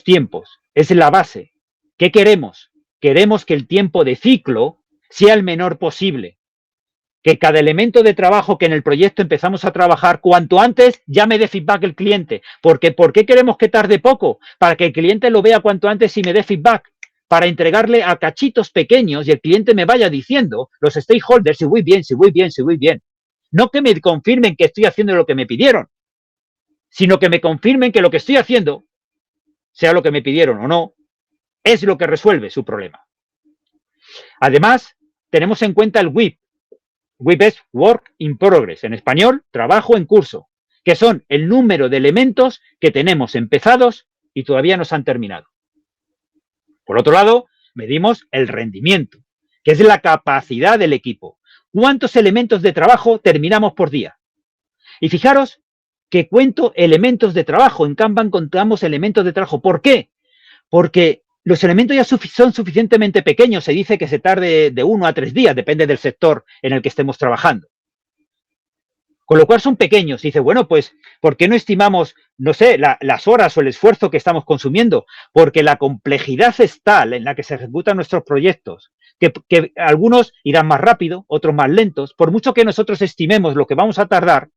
tiempos. Es la base. ¿Qué queremos? Queremos que el tiempo de ciclo sea el menor posible. Que cada elemento de trabajo que en el proyecto empezamos a trabajar, cuanto antes ya me dé feedback el cliente. Porque ¿por qué queremos que tarde poco? Para que el cliente lo vea cuanto antes y me dé feedback. Para entregarle a cachitos pequeños y el cliente me vaya diciendo, los stakeholders, si voy bien, si voy bien, si voy bien. No que me confirmen que estoy haciendo lo que me pidieron, sino que me confirmen que lo que estoy haciendo, sea lo que me pidieron o no, es lo que resuelve su problema. Además, tenemos en cuenta el WIP. WIP es Work in Progress, en español, trabajo en curso, que son el número de elementos que tenemos empezados y todavía no se han terminado. Por otro lado, medimos el rendimiento, que es la capacidad del equipo. ¿Cuántos elementos de trabajo terminamos por día? Y fijaros que cuento elementos de trabajo. En Kanban contamos elementos de trabajo. ¿Por qué? Porque los elementos ya son suficientemente pequeños. Se dice que se tarde de 1 a 3 días, depende del sector en el que estemos trabajando. Con lo cual son pequeños. Y dice, bueno, pues, ¿por qué no estimamos, no sé, las horas o el esfuerzo que estamos consumiendo? Porque la complejidad es tal en la que se ejecutan nuestros proyectos, que algunos irán más rápido, otros más lentos. Por mucho que nosotros estimemos lo que vamos a tardar,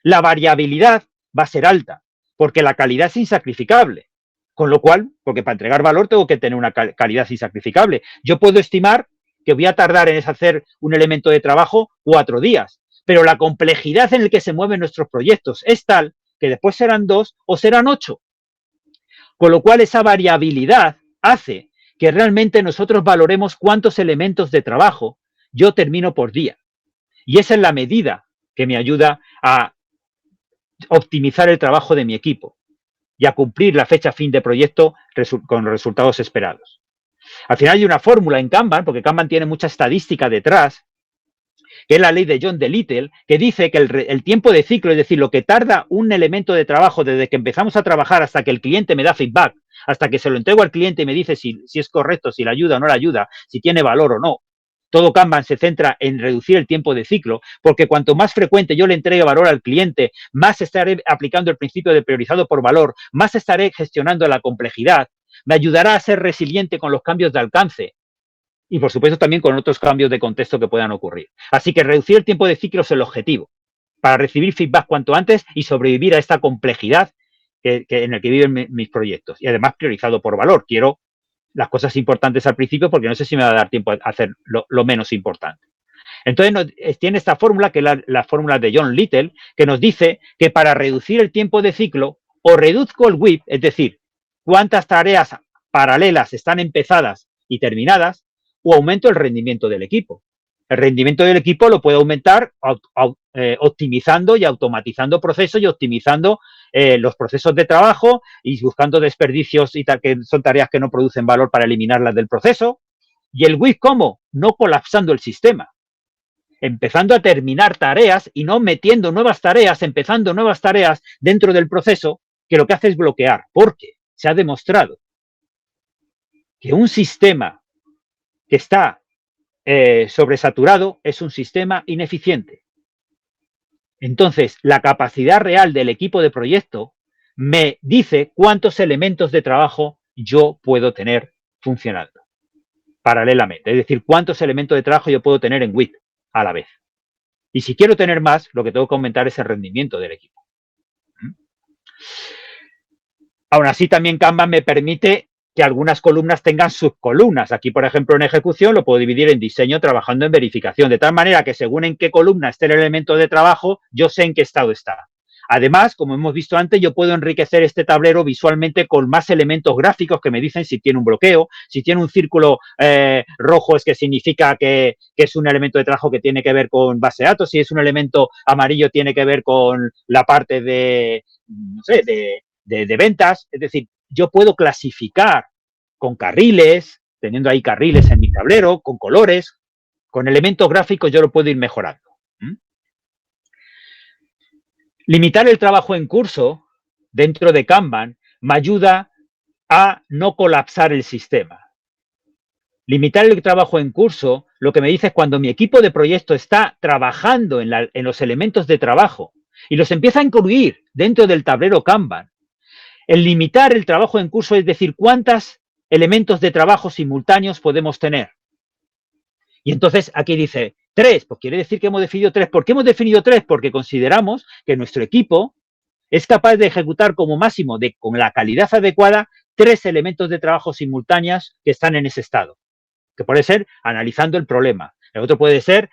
la variabilidad va a ser alta, porque la calidad es insacrificable. Con lo cual, porque para entregar valor tengo que tener una calidad insacrificable. Yo puedo estimar que voy a tardar en hacer un elemento de trabajo 4 días, pero la complejidad en la que se mueven nuestros proyectos es tal que después serán 2 o serán 8. Con lo cual, esa variabilidad hace que realmente nosotros valoremos cuántos elementos de trabajo yo termino por día. Y esa es la medida que me ayuda a optimizar el trabajo de mi equipo y a cumplir la fecha fin de proyecto con los resultados esperados. Al final hay una fórmula en Kanban, porque Kanban tiene mucha estadística detrás, que es la ley de John Little, que dice que el tiempo de ciclo, es decir, lo que tarda un elemento de trabajo desde que empezamos a trabajar hasta que el cliente me da feedback, hasta que se lo entrego al cliente y me dice si es correcto, si le ayuda o no le ayuda, si tiene valor o no. Todo Kanban se centra en reducir el tiempo de ciclo, porque cuanto más frecuente yo le entregue valor al cliente, más estaré aplicando el principio de priorizado por valor, más estaré gestionando la complejidad, me ayudará a ser resiliente con los cambios de alcance y, por supuesto, también con otros cambios de contexto que puedan ocurrir. Así que reducir el tiempo de ciclo es el objetivo, para recibir feedback cuanto antes y sobrevivir a esta complejidad en la que viven mis proyectos. Y además priorizado por valor. Quiero las cosas importantes al principio porque no sé si me va a dar tiempo a hacer lo menos importante. Entonces tiene esta fórmula, que es la fórmula de John Little, que nos dice que para reducir el tiempo de ciclo, o reduzco el WIP, es decir, cuántas tareas paralelas están empezadas y terminadas, o aumento el rendimiento del equipo. El rendimiento del equipo lo puedo aumentar optimizando y automatizando procesos y optimizando los procesos de trabajo y buscando desperdicios y tal, que son tareas que no producen valor para eliminarlas del proceso. ¿Y el WIP cómo? No colapsando el sistema. Empezando a terminar tareas y no metiendo nuevas tareas, empezando nuevas tareas dentro del proceso, que lo que hace es bloquear. Porque se ha demostrado que un sistema que está sobresaturado es un sistema ineficiente. Entonces, la capacidad real del equipo de proyecto me dice cuántos elementos de trabajo yo puedo tener funcionando paralelamente. Es decir, cuántos elementos de trabajo yo puedo tener en WIP a la vez. Y si quiero tener más, lo que tengo que aumentar es el rendimiento del equipo. Aún así, también Kanban me permite que algunas columnas tengan subcolumnas. Aquí, por ejemplo, en ejecución lo puedo dividir en diseño, trabajando en verificación, de tal manera que según en qué columna esté el elemento de trabajo, yo sé en qué estado está. Además, como hemos visto antes, yo puedo enriquecer este tablero visualmente con más elementos gráficos que me dicen si tiene un bloqueo, si tiene un círculo rojo es que significa que es un elemento de trabajo que tiene que ver con base de datos, si es un elemento amarillo tiene que ver con la parte de, no sé, de ventas. Es decir, yo puedo clasificar con carriles, teniendo ahí carriles en mi tablero, con colores, con elementos gráficos yo lo puedo ir mejorando. Limitar el trabajo en curso dentro de Kanban me ayuda a no colapsar el sistema. Limitar el trabajo en curso lo que me dice es cuando mi equipo de proyecto está trabajando en los elementos de trabajo y los empieza a incluir dentro del tablero Kanban. El limitar el trabajo en curso es decir, cuántos elementos de trabajo simultáneos podemos tener. Y entonces aquí dice 3, pues quiere decir que hemos definido 3. ¿Por qué hemos definido 3? Porque consideramos que nuestro equipo es capaz de ejecutar como máximo, con la calidad adecuada, 3 elementos de trabajo simultáneos que están en ese estado. Que puede ser analizando el problema. El otro puede ser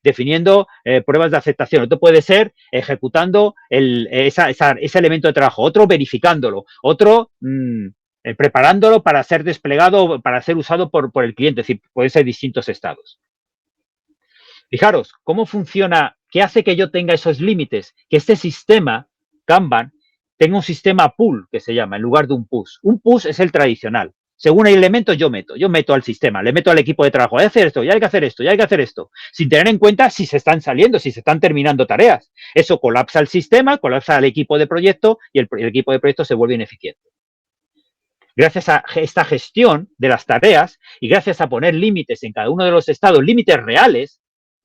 definiendo pruebas de aceptación. Otro puede ser ejecutando ese elemento de trabajo. Otro verificándolo. Otro preparándolo para ser desplegado, para ser usado por el cliente. Es decir, pueden ser distintos estados. Fijaros, ¿cómo funciona? ¿Qué hace que yo tenga esos límites? Que este sistema, Kanban, tenga un sistema pull, que se llama, en lugar de un push. Un push es el tradicional. Según hay elementos, yo meto al sistema, le meto al equipo de trabajo. Hay que hacer esto, ya hay que hacer esto, ya hay que hacer esto. Sin tener en cuenta si se están saliendo, si se están terminando tareas. Eso colapsa el sistema, colapsa al equipo de proyecto y el equipo de proyecto se vuelve ineficiente. Gracias a esta gestión de las tareas y gracias a poner límites en cada uno de los estados, límites reales,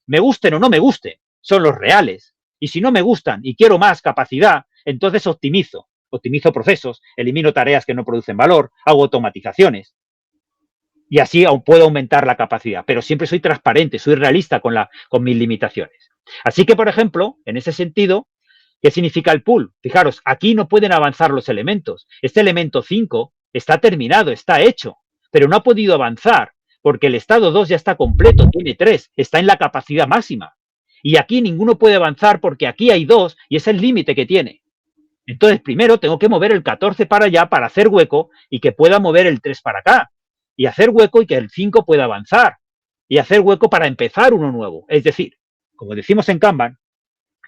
me gusten o no me gusten, son los reales. Y si no me gustan y quiero más capacidad, entonces optimizo procesos, elimino tareas que no producen valor, hago automatizaciones. Y así aún puedo aumentar la capacidad, pero siempre soy transparente, soy realista con mis limitaciones. Así que, por ejemplo, en ese sentido, ¿qué significa el pull? Fijaros, aquí no pueden avanzar los elementos. Este elemento 5 está terminado, está hecho, pero no ha podido avanzar porque el estado 2 ya está completo, tiene 3, está en la capacidad máxima. Y aquí ninguno puede avanzar porque aquí hay 2 y es el límite que tiene. Entonces, primero tengo que mover el 14 para allá para hacer hueco y que pueda mover el 3 para acá. Y hacer hueco y que el 5 pueda avanzar. Y hacer hueco para empezar uno nuevo. Es decir, como decimos en Kanban,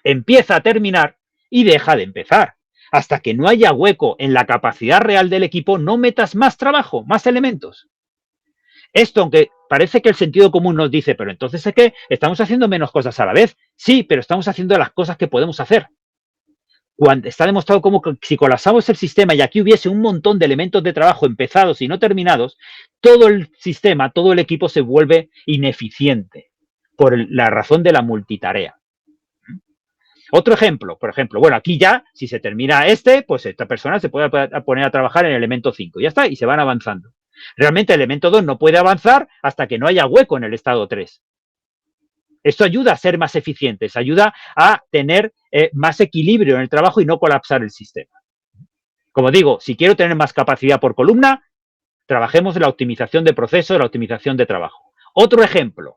empieza a terminar y deja de empezar. Hasta que no haya hueco en la capacidad real del equipo, no metas más trabajo, más elementos. Esto, aunque parece que el sentido común nos dice, pero entonces es que estamos haciendo menos cosas a la vez. Sí, pero estamos haciendo las cosas que podemos hacer. Cuando está demostrado como que si colapsamos el sistema y aquí hubiese un montón de elementos de trabajo empezados y no terminados, todo el sistema, todo el equipo se vuelve ineficiente por la razón de la multitarea. Otro ejemplo, por ejemplo, bueno, aquí ya, si se termina pues esta persona se puede poner a trabajar en el elemento 5, ya está, y se van avanzando. Realmente el elemento 2 no puede avanzar hasta que no haya hueco en el estado 3. Esto ayuda a ser más eficientes, ayuda a tener más equilibrio en el trabajo y no colapsar el sistema. Como digo, si quiero tener más capacidad por columna, trabajemos en la optimización de procesos, la optimización de trabajo. Otro ejemplo.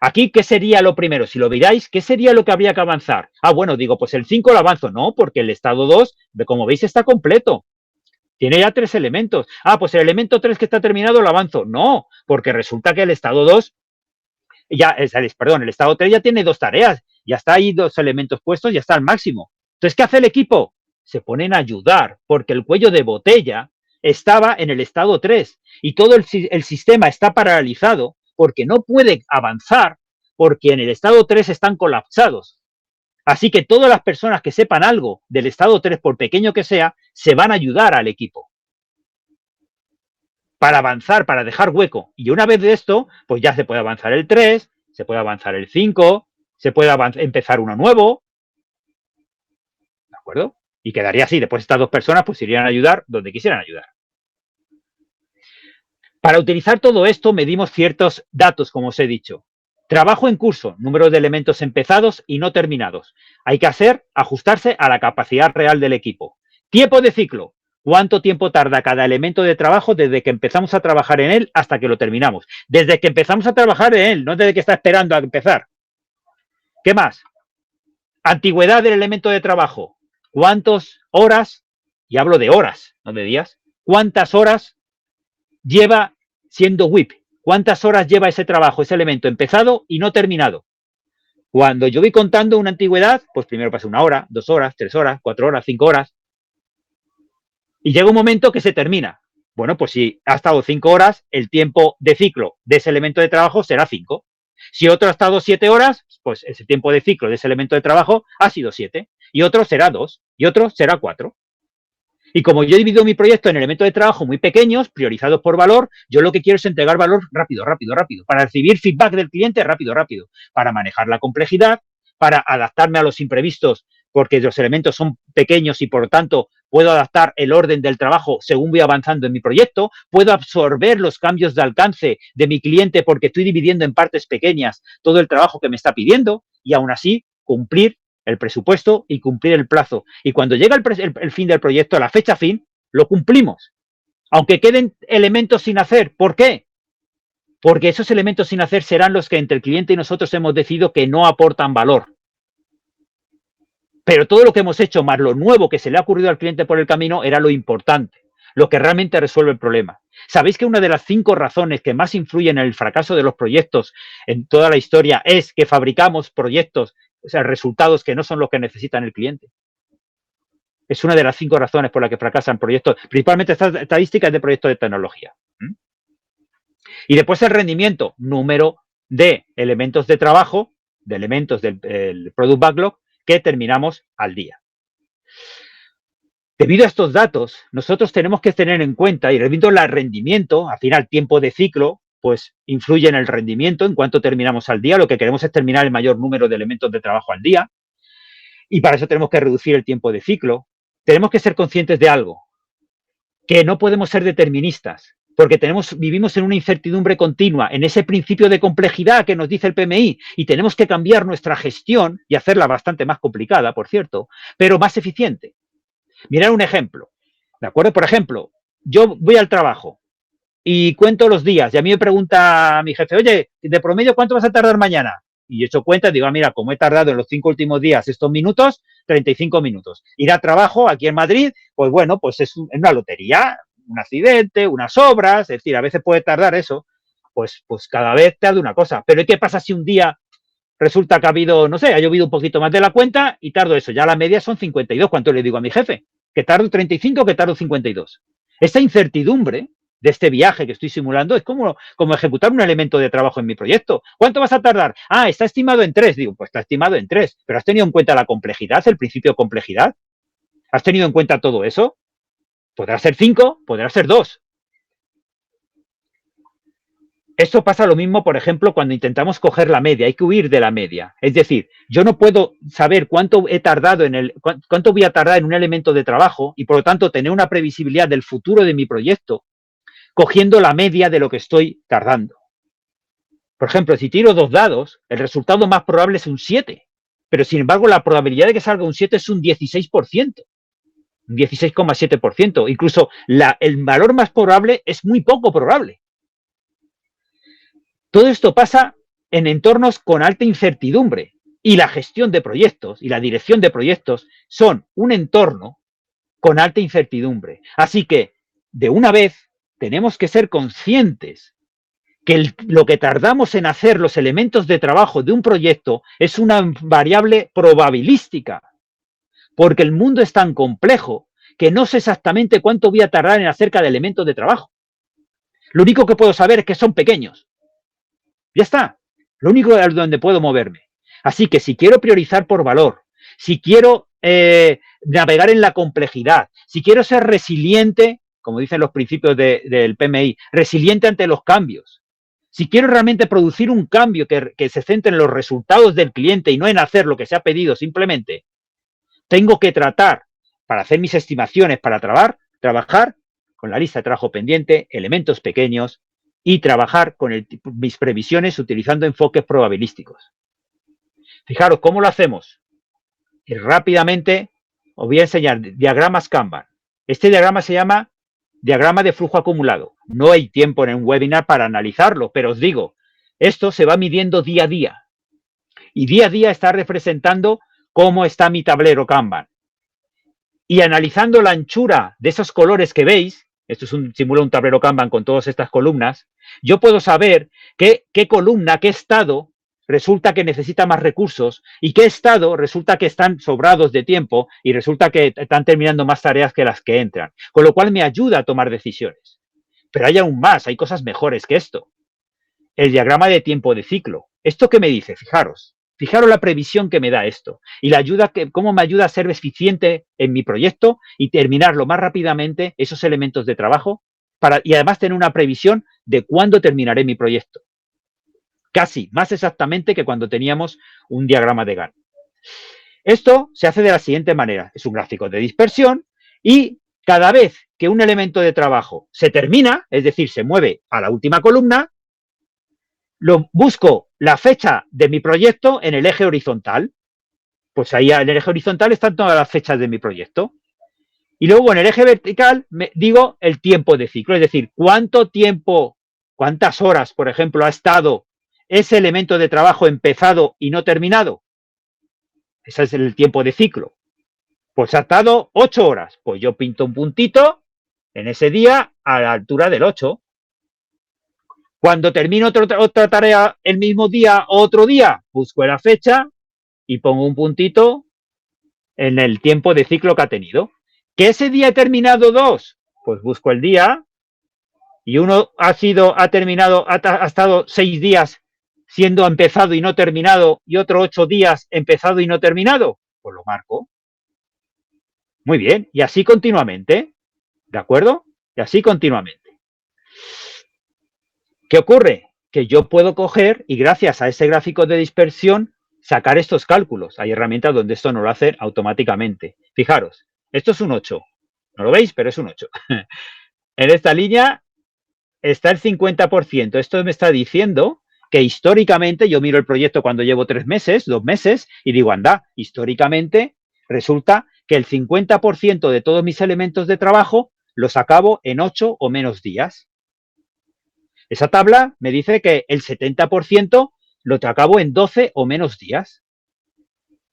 Aquí, ¿qué sería lo primero? Si lo miráis, ¿qué sería lo que habría que avanzar? Ah, bueno, digo, pues el 5 lo avanzo. No, porque el estado 2, como veis, está completo. Tiene ya 3 elementos. Ah, pues el elemento 3 que está terminado lo avanzo. No, porque resulta que el estado 2, el estado 3 ya tiene 2 tareas. Ya está ahí 2 elementos puestos, ya está al máximo. Entonces, ¿qué hace el equipo? Se ponen a ayudar, porque el cuello de botella estaba en el estado 3 y todo el sistema está paralizado porque no puede avanzar, porque en el estado 3 están colapsados. Así que todas las personas que sepan algo del estado 3, por pequeño que sea, se van a ayudar al equipo para avanzar, para dejar hueco. Y una vez de esto, pues ya se puede avanzar el 3, se puede avanzar el 5, se puede empezar uno nuevo. ¿De acuerdo? Y quedaría así. Después estas 2 personas pues irían a ayudar donde quisieran ayudar. Para utilizar todo esto medimos ciertos datos, como os he dicho. Trabajo en curso, número de elementos empezados y no terminados. Hay que ajustarse a la capacidad real del equipo. Tiempo de ciclo. ¿Cuánto tiempo tarda cada elemento de trabajo desde que empezamos a trabajar en él hasta que lo terminamos? Desde que empezamos a trabajar en él, no desde que está esperando a empezar. ¿Qué más? Antigüedad del elemento de trabajo. ¿Cuántas horas, y hablo de horas, no de días, cuántas horas lleva siendo WIP? ¿Cuántas horas lleva ese trabajo, ese elemento empezado y no terminado? Cuando yo voy contando una antigüedad, pues primero pasa 1 hora, 2 horas, 3 horas, 4 horas, 5 horas. Y llega un momento que se termina. Bueno, pues si ha estado 5 horas, el tiempo de ciclo de ese elemento de trabajo será 5. Si otro ha estado 7 horas, pues ese tiempo de ciclo de ese elemento de trabajo ha sido 7. Y otro será 2. Y otro será 4. Y como yo he dividido mi proyecto en elementos de trabajo muy pequeños, priorizados por valor, yo lo que quiero es entregar valor rápido, rápido, rápido, para recibir feedback del cliente rápido, rápido, para manejar la complejidad, para adaptarme a los imprevistos, porque los elementos son pequeños y por lo tanto puedo adaptar el orden del trabajo según voy avanzando en mi proyecto, puedo absorber los cambios de alcance de mi cliente porque estoy dividiendo en partes pequeñas todo el trabajo que me está pidiendo y aún así cumplir el presupuesto y cumplir el plazo. Y cuando llega el fin del proyecto, la fecha fin, lo cumplimos. Aunque queden elementos sin hacer. ¿Por qué? Porque esos elementos sin hacer serán los que entre el cliente y nosotros hemos decidido que no aportan valor. Pero todo lo que hemos hecho, más lo nuevo que se le ha ocurrido al cliente por el camino, era lo importante, lo que realmente resuelve el problema. ¿Sabéis que una de las 5 razones que más influyen en el fracaso de los proyectos en toda la historia es que fabricamos proyectos, o sea, resultados que no son los que necesitan el cliente? Es una de las 5 razones por las que fracasan proyectos, principalmente estadísticas de proyectos de tecnología. Y después el rendimiento, número de elementos de trabajo, de elementos del Product Backlog que terminamos al día. Debido a estos datos, nosotros tenemos que tener en cuenta, y debido al rendimiento, al final tiempo de ciclo, pues influye en el rendimiento, en cuanto terminamos al día. Lo que queremos es terminar el mayor número de elementos de trabajo al día. Y para eso tenemos que reducir el tiempo de ciclo. Tenemos que ser conscientes de algo, que no podemos ser deterministas, porque vivimos en una incertidumbre continua, en ese principio de complejidad que nos dice el PMI, y tenemos que cambiar nuestra gestión y hacerla bastante más complicada, por cierto, pero más eficiente. Mirad un ejemplo, ¿de acuerdo? Por ejemplo, yo voy al trabajo y cuento los días, y a mí me pregunta mi jefe, oye, de promedio, ¿cuánto vas a tardar mañana? Y yo he hecho cuenta, digo, mira, como he tardado en los 5 últimos días estos minutos, 35 minutos. Ir a trabajo aquí en Madrid, pues bueno, pues es una lotería, un accidente, unas obras, es decir, a veces puede tardar eso, pues cada vez tarda una cosa. Pero ¿qué pasa si un día resulta que ha habido, no sé, ha llovido un poquito más de la cuenta y tardo eso? Ya la media son 52. ¿Cuánto le digo a mi jefe? ¿Que tardo 35 o que tardo 52? Esta incertidumbre de este viaje que estoy simulando es como ejecutar un elemento de trabajo en mi proyecto. ¿Cuánto vas a tardar? Ah, está estimado en 3. Digo, pues está estimado en 3. ¿Pero has tenido en cuenta la complejidad, el principio de complejidad? ¿Has tenido en cuenta todo eso? Podrá ser 5, podrá ser 2. Esto pasa lo mismo, por ejemplo, cuando intentamos coger la media. Hay que huir de la media. Es decir, yo no puedo saber cuánto voy a tardar en un elemento de trabajo y, por lo tanto, tener una previsibilidad del futuro de mi proyecto cogiendo la media de lo que estoy tardando. Por ejemplo, si tiro 2 dados, el resultado más probable es un 7. Pero, sin embargo, la probabilidad de que salga un 7 es un 16%. Un 16,7%. Incluso el valor más probable es muy poco probable. Todo esto pasa en entornos con alta incertidumbre. Y la gestión de proyectos y la dirección de proyectos son un entorno con alta incertidumbre. Así que, de una vez, tenemos que ser conscientes que lo que tardamos en hacer los elementos de trabajo de un proyecto es una variable probabilística, porque el mundo es tan complejo que no sé exactamente cuánto voy a tardar en hacer cada elemento de trabajo. Lo único que puedo saber es que son pequeños. Ya está. Lo único donde puedo moverme. Así que si quiero priorizar por valor, si quiero navegar en la complejidad, si quiero ser resiliente, como dicen los principios del PMI, resiliente ante los cambios. Si quiero realmente producir un cambio que se centre en los resultados del cliente y no en hacer lo que se ha pedido simplemente, tengo que tratar, para hacer mis estimaciones, para trabajar con la lista de trabajo pendiente, elementos pequeños y trabajar con mis previsiones utilizando enfoques probabilísticos. Fijaros, ¿cómo lo hacemos? Y rápidamente os voy a enseñar diagramas Kanban. Este diagrama se llama diagrama de flujo acumulado. No hay tiempo en un webinar para analizarlo, pero os digo, esto se va midiendo día a día. Y día a día está representando cómo está mi tablero Kanban. Y analizando la anchura de esos colores que veis, esto simula un tablero Kanban con todas estas columnas, yo puedo saber qué columna, qué estado resulta que necesita más recursos y qué estado resulta que están sobrados de tiempo y resulta que están terminando más tareas que las que entran. Con lo cual me ayuda a tomar decisiones. Pero hay aún más, hay cosas mejores que esto. El diagrama de tiempo de ciclo. ¿Esto qué me dice? Fijaros la previsión que me da esto y la ayuda cómo me ayuda a ser eficiente en mi proyecto y terminarlo más rápidamente esos elementos de trabajo y además tener una previsión de cuándo terminaré mi proyecto. Casi, más exactamente que cuando teníamos un diagrama de Gantt. Esto se hace de la siguiente manera. Es un gráfico de dispersión y cada vez que un elemento de trabajo se termina, es decir, se mueve a la última columna, busco la fecha de mi proyecto en el eje horizontal. Pues ahí en el eje horizontal están todas las fechas de mi proyecto. Y luego en el eje vertical me digo el tiempo de ciclo, es decir, cuánto tiempo, cuántas horas, por ejemplo, ha estado ese elemento de trabajo empezado y no terminado. Ese es el tiempo de ciclo. Pues ha estado 8 horas. Pues yo pinto un puntito en ese día a la altura del 8. Cuando termino otra tarea el mismo día o otro día, busco la fecha y pongo un puntito en el tiempo de ciclo que ha tenido. ¿Que ese día he terminado 2? Pues busco el día y uno ha estado 6 días siendo empezado y no terminado y otro 8 días empezado y no terminado. Pues lo marco. Muy bien, y así continuamente, ¿de acuerdo? Y así continuamente. ¿Qué ocurre? Que yo puedo coger y gracias a ese gráfico de dispersión sacar estos cálculos. Hay herramientas donde esto no lo hacen automáticamente. Fijaros, esto es un 8. No lo veis, pero es un 8. En esta línea está el 50%. Esto me está diciendo que históricamente, yo miro el proyecto cuando llevo 3 meses, 2 meses, y digo, anda, históricamente resulta que el 50% de todos mis elementos de trabajo los acabo en 8 o menos días. Esa tabla me dice que el 70% lo acabo en 12 o menos días.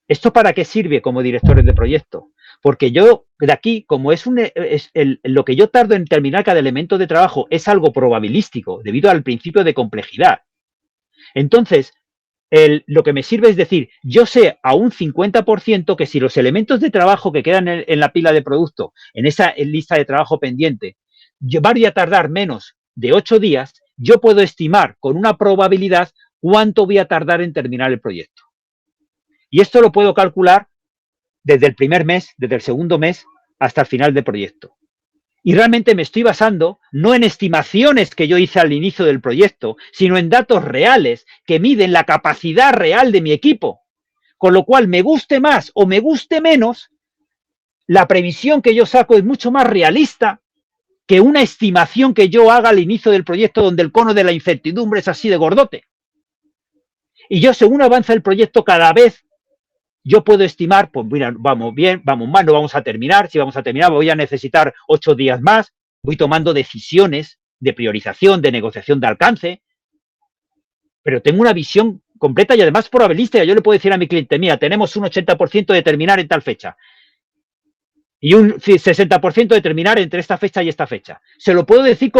¿Esto para qué sirve como directores de proyecto? Porque yo, de aquí, como lo que yo tardo en terminar cada elemento de trabajo es algo probabilístico, debido al principio de complejidad. Entonces, lo que me sirve es decir, yo sé a un 50% que si los elementos de trabajo que quedan en la pila de producto, en esa lista de trabajo pendiente, van a tardar menos de 8 días, yo puedo estimar con una probabilidad cuánto voy a tardar en terminar el proyecto. Y esto lo puedo calcular desde el primer mes, desde el segundo mes, hasta el final del proyecto. Y realmente me estoy basando no en estimaciones que yo hice al inicio del proyecto, sino en datos reales que miden la capacidad real de mi equipo. Con lo cual, me guste más o me guste menos, la previsión que yo saco es mucho más realista que una estimación que yo haga al inicio del proyecto donde el cono de la incertidumbre es así de gordote. Y yo, según avanza el proyecto, cada vez yo puedo estimar, pues mira, vamos bien, vamos mal, no vamos a terminar. Si vamos a terminar, voy a necesitar 8 días más. Voy tomando decisiones de priorización, de negociación de alcance. Pero tengo una visión completa y además probabilística. Yo le puedo decir a mi cliente, mira, tenemos un 80% de terminar en tal fecha. Y un 60% de terminar entre esta fecha y esta fecha. Se lo puedo decir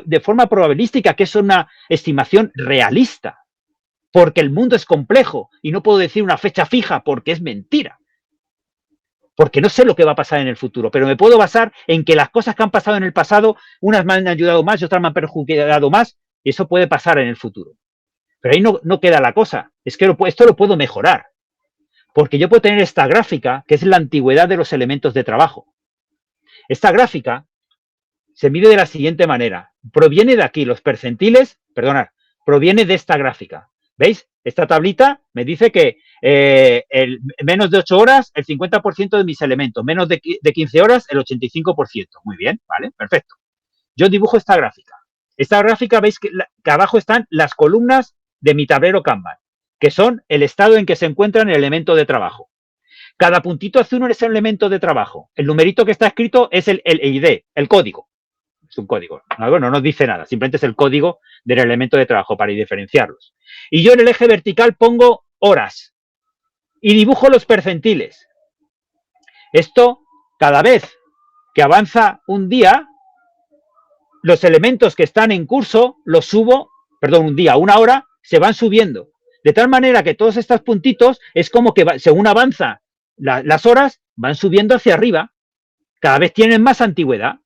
de forma probabilística, que es una estimación realista. Porque el mundo es complejo y no puedo decir una fecha fija porque es mentira. Porque no sé lo que va a pasar en el futuro, pero me puedo basar en que las cosas que han pasado en el pasado, unas me han ayudado más y otras me han perjudicado más, y eso puede pasar en el futuro. Pero ahí no queda la cosa. Es que esto lo puedo mejorar. Porque yo puedo tener esta gráfica, que es la antigüedad de los elementos de trabajo. Esta gráfica se mide de la siguiente manera. Proviene de aquí, los percentiles, proviene de esta gráfica. ¿Veis? Esta tablita me dice que menos de 8 horas, el 50% de mis elementos. Menos de 15 horas, el 85%. Muy bien, ¿vale? Perfecto. Yo dibujo esta gráfica. Esta gráfica, veis que abajo están las columnas de mi tablero Kanban, que son el estado en que se encuentra el elemento de trabajo. Cada puntito azul es el elemento de trabajo. El numerito que está escrito es el ID, el código. Es un código. No nos dice nada, simplemente es el código del elemento de trabajo para diferenciarlos. Y yo en el eje vertical pongo horas. y dibujo los percentiles. Esto, cada vez que avanza un día, los elementos que están en curso los subo, perdón, un día, una hora, se van subiendo. De tal manera que todos estos puntitos es como que según avanza las horas, van subiendo hacia arriba. Cada vez tienen más antigüedad.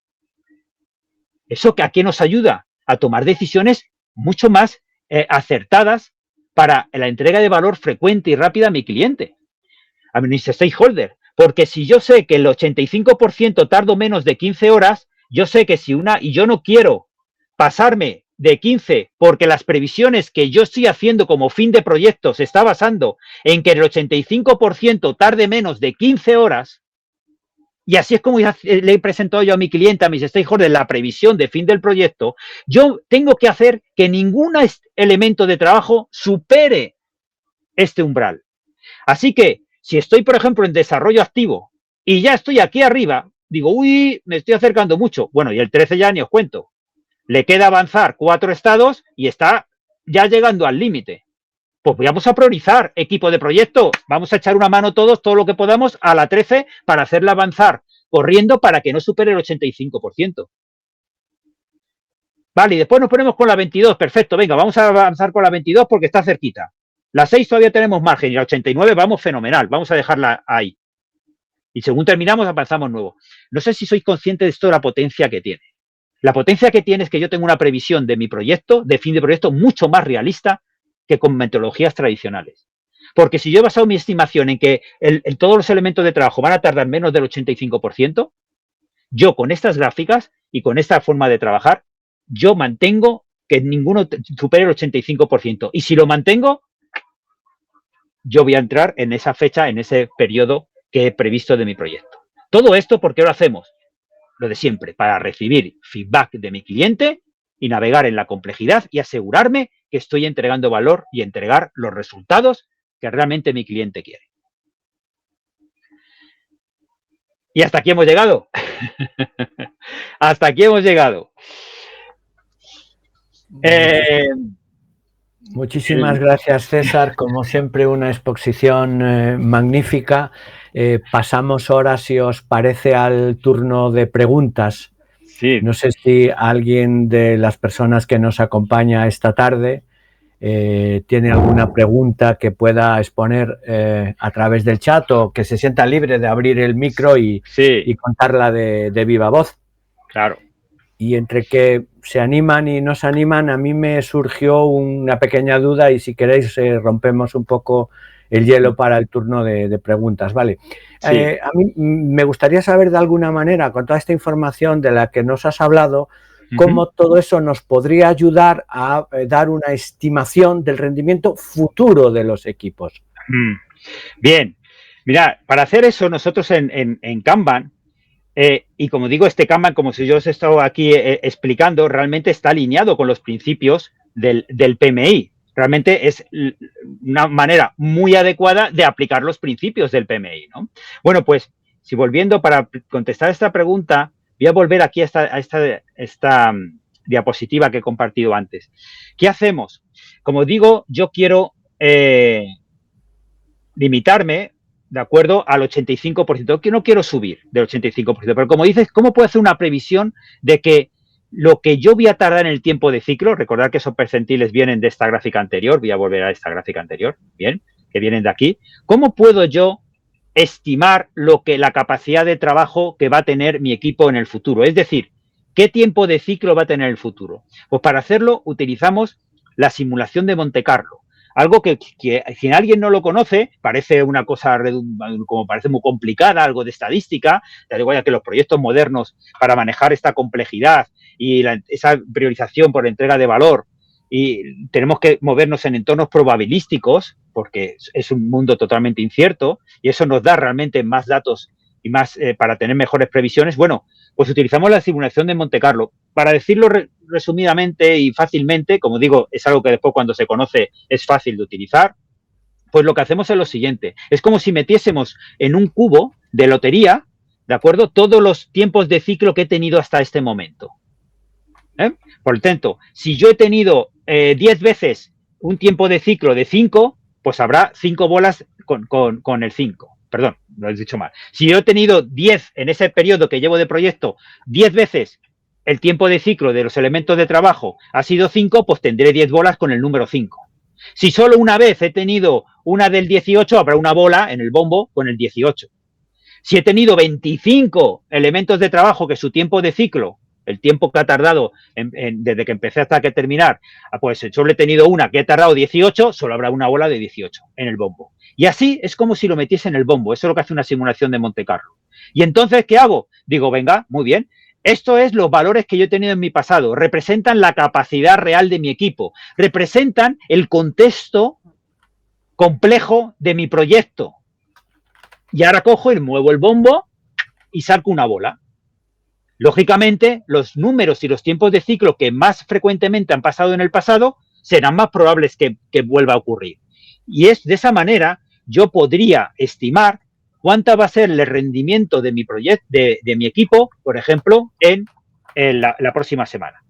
¿Eso a qué nos ayuda? A tomar decisiones mucho más acertadas para la entrega de valor frecuente y rápida a mi cliente, a mis stakeholders. Porque si yo sé que el 85% tardo menos de 15 horas, yo sé que y yo no quiero pasarme de 15 porque las previsiones que yo estoy haciendo como fin de proyecto se está basando en que el 85% tarde menos de 15 horas, y así es como le he presentado yo a mi cliente, a mis stakeholders, la previsión de fin del proyecto, yo tengo que hacer que ningún elemento de trabajo supere este umbral. Así que, si estoy, por ejemplo, en desarrollo activo y ya estoy aquí arriba, digo, uy, me estoy acercando mucho. Bueno, y el 13 ya ni os cuento. Le queda avanzar 4 estados y está ya llegando al límite. Pues vamos a priorizar, equipo de proyecto. Vamos a echar una mano todos, todo lo que podamos, a la 13 para hacerla avanzar, corriendo para que no supere el 85%. Vale, y después nos ponemos con la 22. Perfecto, venga, vamos a avanzar con la 22 porque está cerquita. La 6 todavía tenemos margen y la 89 vamos fenomenal, vamos a dejarla ahí. Y según terminamos, avanzamos nuevo. No sé si sois conscientes de esto, la potencia que tiene. La potencia que tiene es que yo tengo una previsión de mi proyecto, de fin de proyecto, mucho más realista que con metodologías tradicionales. Porque si yo he basado mi estimación en que todos los elementos de trabajo van a tardar menos del 85%, yo con estas gráficas y con esta forma de trabajar, yo mantengo que ninguno supere el 85%. Y si lo mantengo, yo voy a entrar en esa fecha, en ese periodo que he previsto de mi proyecto. Todo esto, ¿por qué lo hacemos? Lo de siempre, para recibir feedback de mi cliente y navegar en la complejidad y asegurarme que estoy entregando valor y entregar los resultados que realmente mi cliente quiere. Y hasta aquí hemos llegado. Hasta aquí hemos llegado. Muchísimas gracias, César. Como siempre, una exposición magnífica. Pasamos ahora, si os parece, al turno de preguntas. Sí. No sé si alguien de las personas que nos acompaña esta tarde tiene alguna pregunta que pueda exponer a través del chat o que se sienta libre de abrir el micro y contarla de viva voz. Claro. Y entre que se animan y no se animan, a mí me surgió una pequeña duda y si queréis rompemos un poco el hielo para el turno de preguntas, ¿vale? Sí. A mí me gustaría saber de alguna manera, con toda esta información de la que nos has hablado, cómo todo eso nos podría ayudar a dar una estimación del rendimiento futuro de los equipos. Bien, mira, para hacer eso nosotros en Kanban, y como digo, este Kanban, como si yo os he estado aquí explicando, realmente está alineado con los principios del PMI. Realmente es una manera muy adecuada de aplicar los principios del PMI, ¿no? Bueno, pues, si volviendo para contestar esta pregunta, voy a volver aquí a esta diapositiva que he compartido antes. ¿Qué hacemos? Como digo, yo quiero limitarme, de acuerdo, al 85%, que no quiero subir del 85%, pero como dices, ¿cómo puedo hacer una previsión de que lo que yo voy a tardar en el tiempo de ciclo, recordar que esos percentiles vienen de esta gráfica anterior, voy a volver a esta gráfica anterior, bien, que vienen de aquí, ¿cómo puedo yo estimar la capacidad de trabajo que va a tener mi equipo en el futuro? Es decir, ¿qué tiempo de ciclo va a tener el futuro? Pues para hacerlo utilizamos la simulación de Monte Carlo. Algo que si alguien no lo conoce, parece una cosa como parece muy complicada, algo de estadística, da igual que los proyectos modernos para manejar esta complejidad y esa priorización por entrega de valor, y tenemos que movernos en entornos probabilísticos, porque es un mundo totalmente incierto, y eso nos da realmente más datos y más para tener mejores previsiones. Bueno, pues utilizamos la simulación de Monte Carlo. Para decirlo resumidamente y fácilmente, como digo, es algo que después cuando se conoce es fácil de utilizar, pues lo que hacemos es lo siguiente. Es como si metiésemos en un cubo de lotería, ¿de acuerdo?, todos los tiempos de ciclo que he tenido hasta este momento. Por lo tanto, si yo he tenido 10 veces un tiempo de ciclo de 5, pues habrá 5 bolas con el 5. Perdón, lo he dicho mal. Si yo he tenido 10 en ese periodo que llevo de proyecto, 10 veces el tiempo de ciclo de los elementos de trabajo ha sido 5, pues tendré 10 bolas con el número 5. Si solo una vez he tenido una del 18, habrá una bola en el bombo con el 18. Si he tenido 25 elementos de trabajo que su tiempo de ciclo, el tiempo que ha tardado desde que empecé hasta que terminar, pues solo he tenido una que he tardado 18, solo habrá una bola de 18 en el bombo. Y así es como si lo metiese en el bombo. Eso es lo que hace una simulación de Monte Carlo. Y entonces, ¿qué hago? Digo, venga, muy bien. Esto es los valores que yo he tenido en mi pasado. Representan la capacidad real de mi equipo. Representan el contexto complejo de mi proyecto. Y ahora cojo y muevo el bombo y saco una bola. Lógicamente, los números y los tiempos de ciclo que más frecuentemente han pasado en el pasado serán más probables que vuelva a ocurrir. Y es de esa manera yo podría estimar cuánto va a ser el rendimiento de mi proyecto, de mi equipo, por ejemplo, en la próxima semana.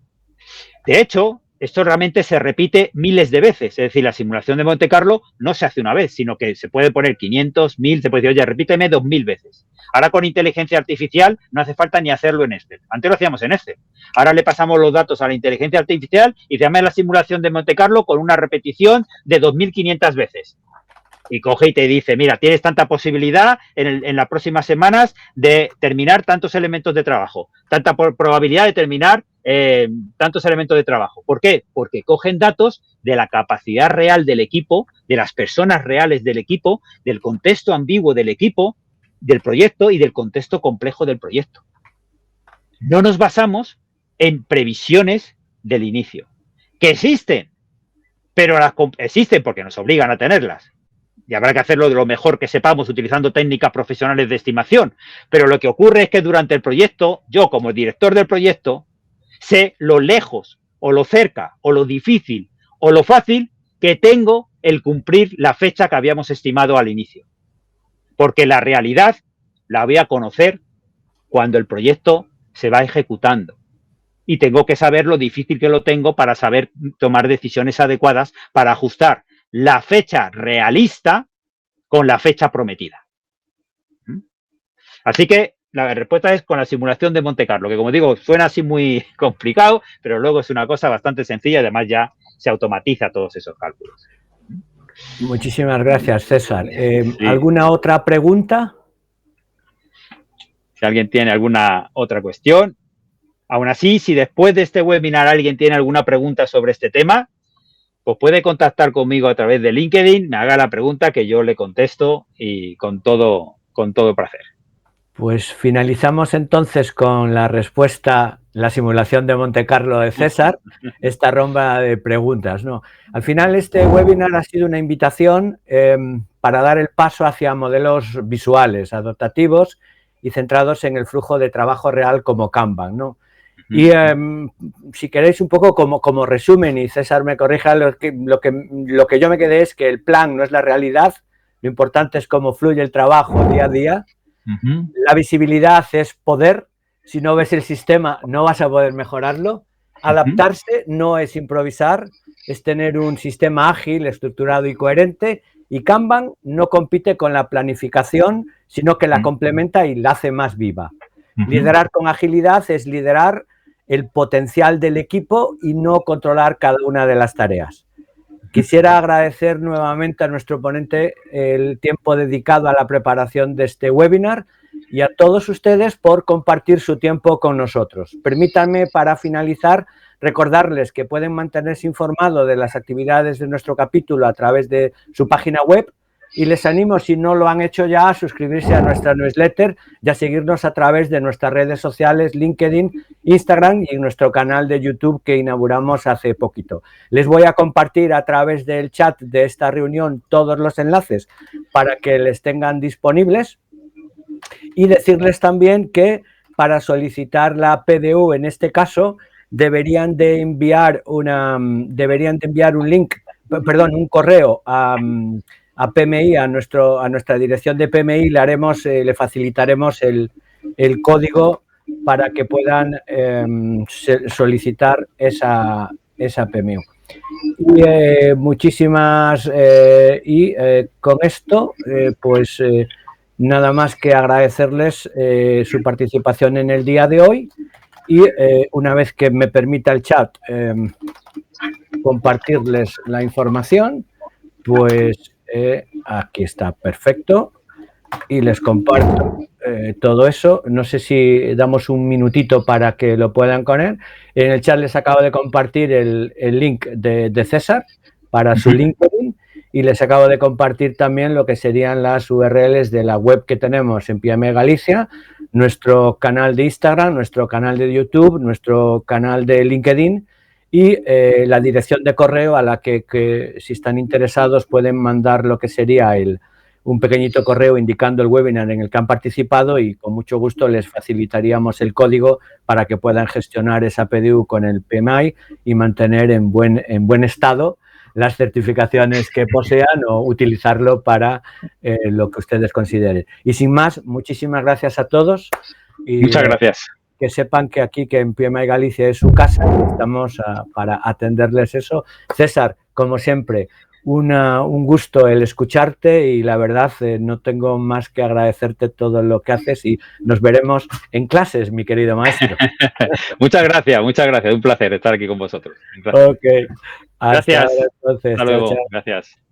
De hecho, esto realmente se repite miles de veces. Es decir, la simulación de Monte Carlo no se hace una vez, sino que se puede poner 500, 1000, se puede decir, oye, repíteme 2000 veces. Ahora con inteligencia artificial no hace falta ni hacerlo en Excel. Antes lo hacíamos en Excel. Ahora le pasamos los datos a la inteligencia artificial y se llama la simulación de Monte Carlo con una repetición de 2500 veces. Y coge y te dice, mira, tienes tanta posibilidad en las próximas semanas de terminar tantos elementos de trabajo, tanta probabilidad de terminar tantos elementos de trabajo. ¿Por qué? Porque cogen datos de la capacidad real del equipo, de las personas reales del equipo, del contexto ambiguo del equipo, del proyecto y del contexto complejo del proyecto. No nos basamos en previsiones del inicio, que existen, pero existen porque nos obligan a tenerlas. Y habrá que hacerlo de lo mejor que sepamos utilizando técnicas profesionales de estimación. Pero lo que ocurre es que durante el proyecto, yo como director del proyecto, sé lo lejos o lo cerca o lo difícil o lo fácil que tengo el cumplir la fecha que habíamos estimado al inicio. Porque la realidad la voy a conocer cuando el proyecto se va ejecutando. Y tengo que saber lo difícil que lo tengo para saber tomar decisiones adecuadas para ajustar la fecha realista con la fecha prometida. Así que la respuesta es con la simulación de Monte Carlo, que como digo, suena así muy complicado, pero luego es una cosa bastante sencilla y además ya se automatiza todos esos cálculos. Muchísimas gracias, César. Sí. ¿Alguna otra pregunta? Si alguien tiene alguna otra cuestión. Aún así, si después de este webinar alguien tiene alguna pregunta sobre este tema, pues puede contactar conmigo a través de LinkedIn, me haga la pregunta que yo le contesto y con todo placer. Pues finalizamos entonces con la respuesta, la simulación de Monte Carlo de César, esta ronda de preguntas, ¿no? Al final este webinar ha sido una invitación para dar el paso hacia modelos visuales, adaptativos y centrados en el flujo de trabajo real como Kanban, ¿no? Y si queréis un poco como resumen, y César me corrija, lo que yo me quedé es que el plan no es la realidad, lo importante es cómo fluye el trabajo día a día. La visibilidad es poder, si no ves el sistema no vas a poder mejorarlo. Adaptarse no es improvisar, es tener un sistema ágil, estructurado y coherente. Y Kanban no compite con la planificación, sino que la complementa y la hace más viva. Liderar con agilidad es liderar el potencial del equipo y no controlar cada una de las tareas. Quisiera agradecer nuevamente a nuestro ponente el tiempo dedicado a la preparación de este webinar y a todos ustedes por compartir su tiempo con nosotros. Permítanme, para finalizar, recordarles que pueden mantenerse informados de las actividades de nuestro capítulo a través de su página web y les animo, si no lo han hecho ya, a suscribirse a nuestra newsletter y a seguirnos a través de nuestras redes sociales, LinkedIn, Instagram y nuestro canal de YouTube que inauguramos hace poquito. Les voy a compartir a través del chat de esta reunión todos los enlaces para que les tengan disponibles y decirles también que para solicitar la PDU, en este caso, deberían de enviar un correo a PMI, a nuestra dirección de PMI, le facilitaremos el código para que puedan solicitar esa PMI. Y muchísimas, con esto, pues nada más que agradecerles su participación en el día de hoy, y una vez que me permita el chat compartirles la información, pues aquí está, perfecto, y les comparto todo eso. No sé si damos un minutito para que lo puedan poner. En el chat les acabo de compartir el link de César para su LinkedIn, y les acabo de compartir también lo que serían las URLs de la web que tenemos en PMI Galicia, nuestro canal de Instagram, nuestro canal de YouTube, nuestro canal de LinkedIn, y la dirección de correo a la que si están interesados pueden mandar lo que sería un pequeñito correo indicando el webinar en el que han participado, y con mucho gusto les facilitaríamos el código para que puedan gestionar esa PDU con el PMI y mantener en buen estado las certificaciones que posean, o utilizarlo para lo que ustedes consideren. Y sin más, muchísimas gracias a todos. Y, muchas gracias. Que sepan que aquí, que en PMI Galicia es su casa, y estamos para atenderles eso. César, como siempre, un gusto el escucharte, y la verdad no tengo más que agradecerte todo lo que haces, y nos veremos en clases, mi querido maestro. Muchas gracias, un placer estar aquí con vosotros. Ok, gracias. hasta ahora, entonces. Hasta luego, chao, chao. gracias.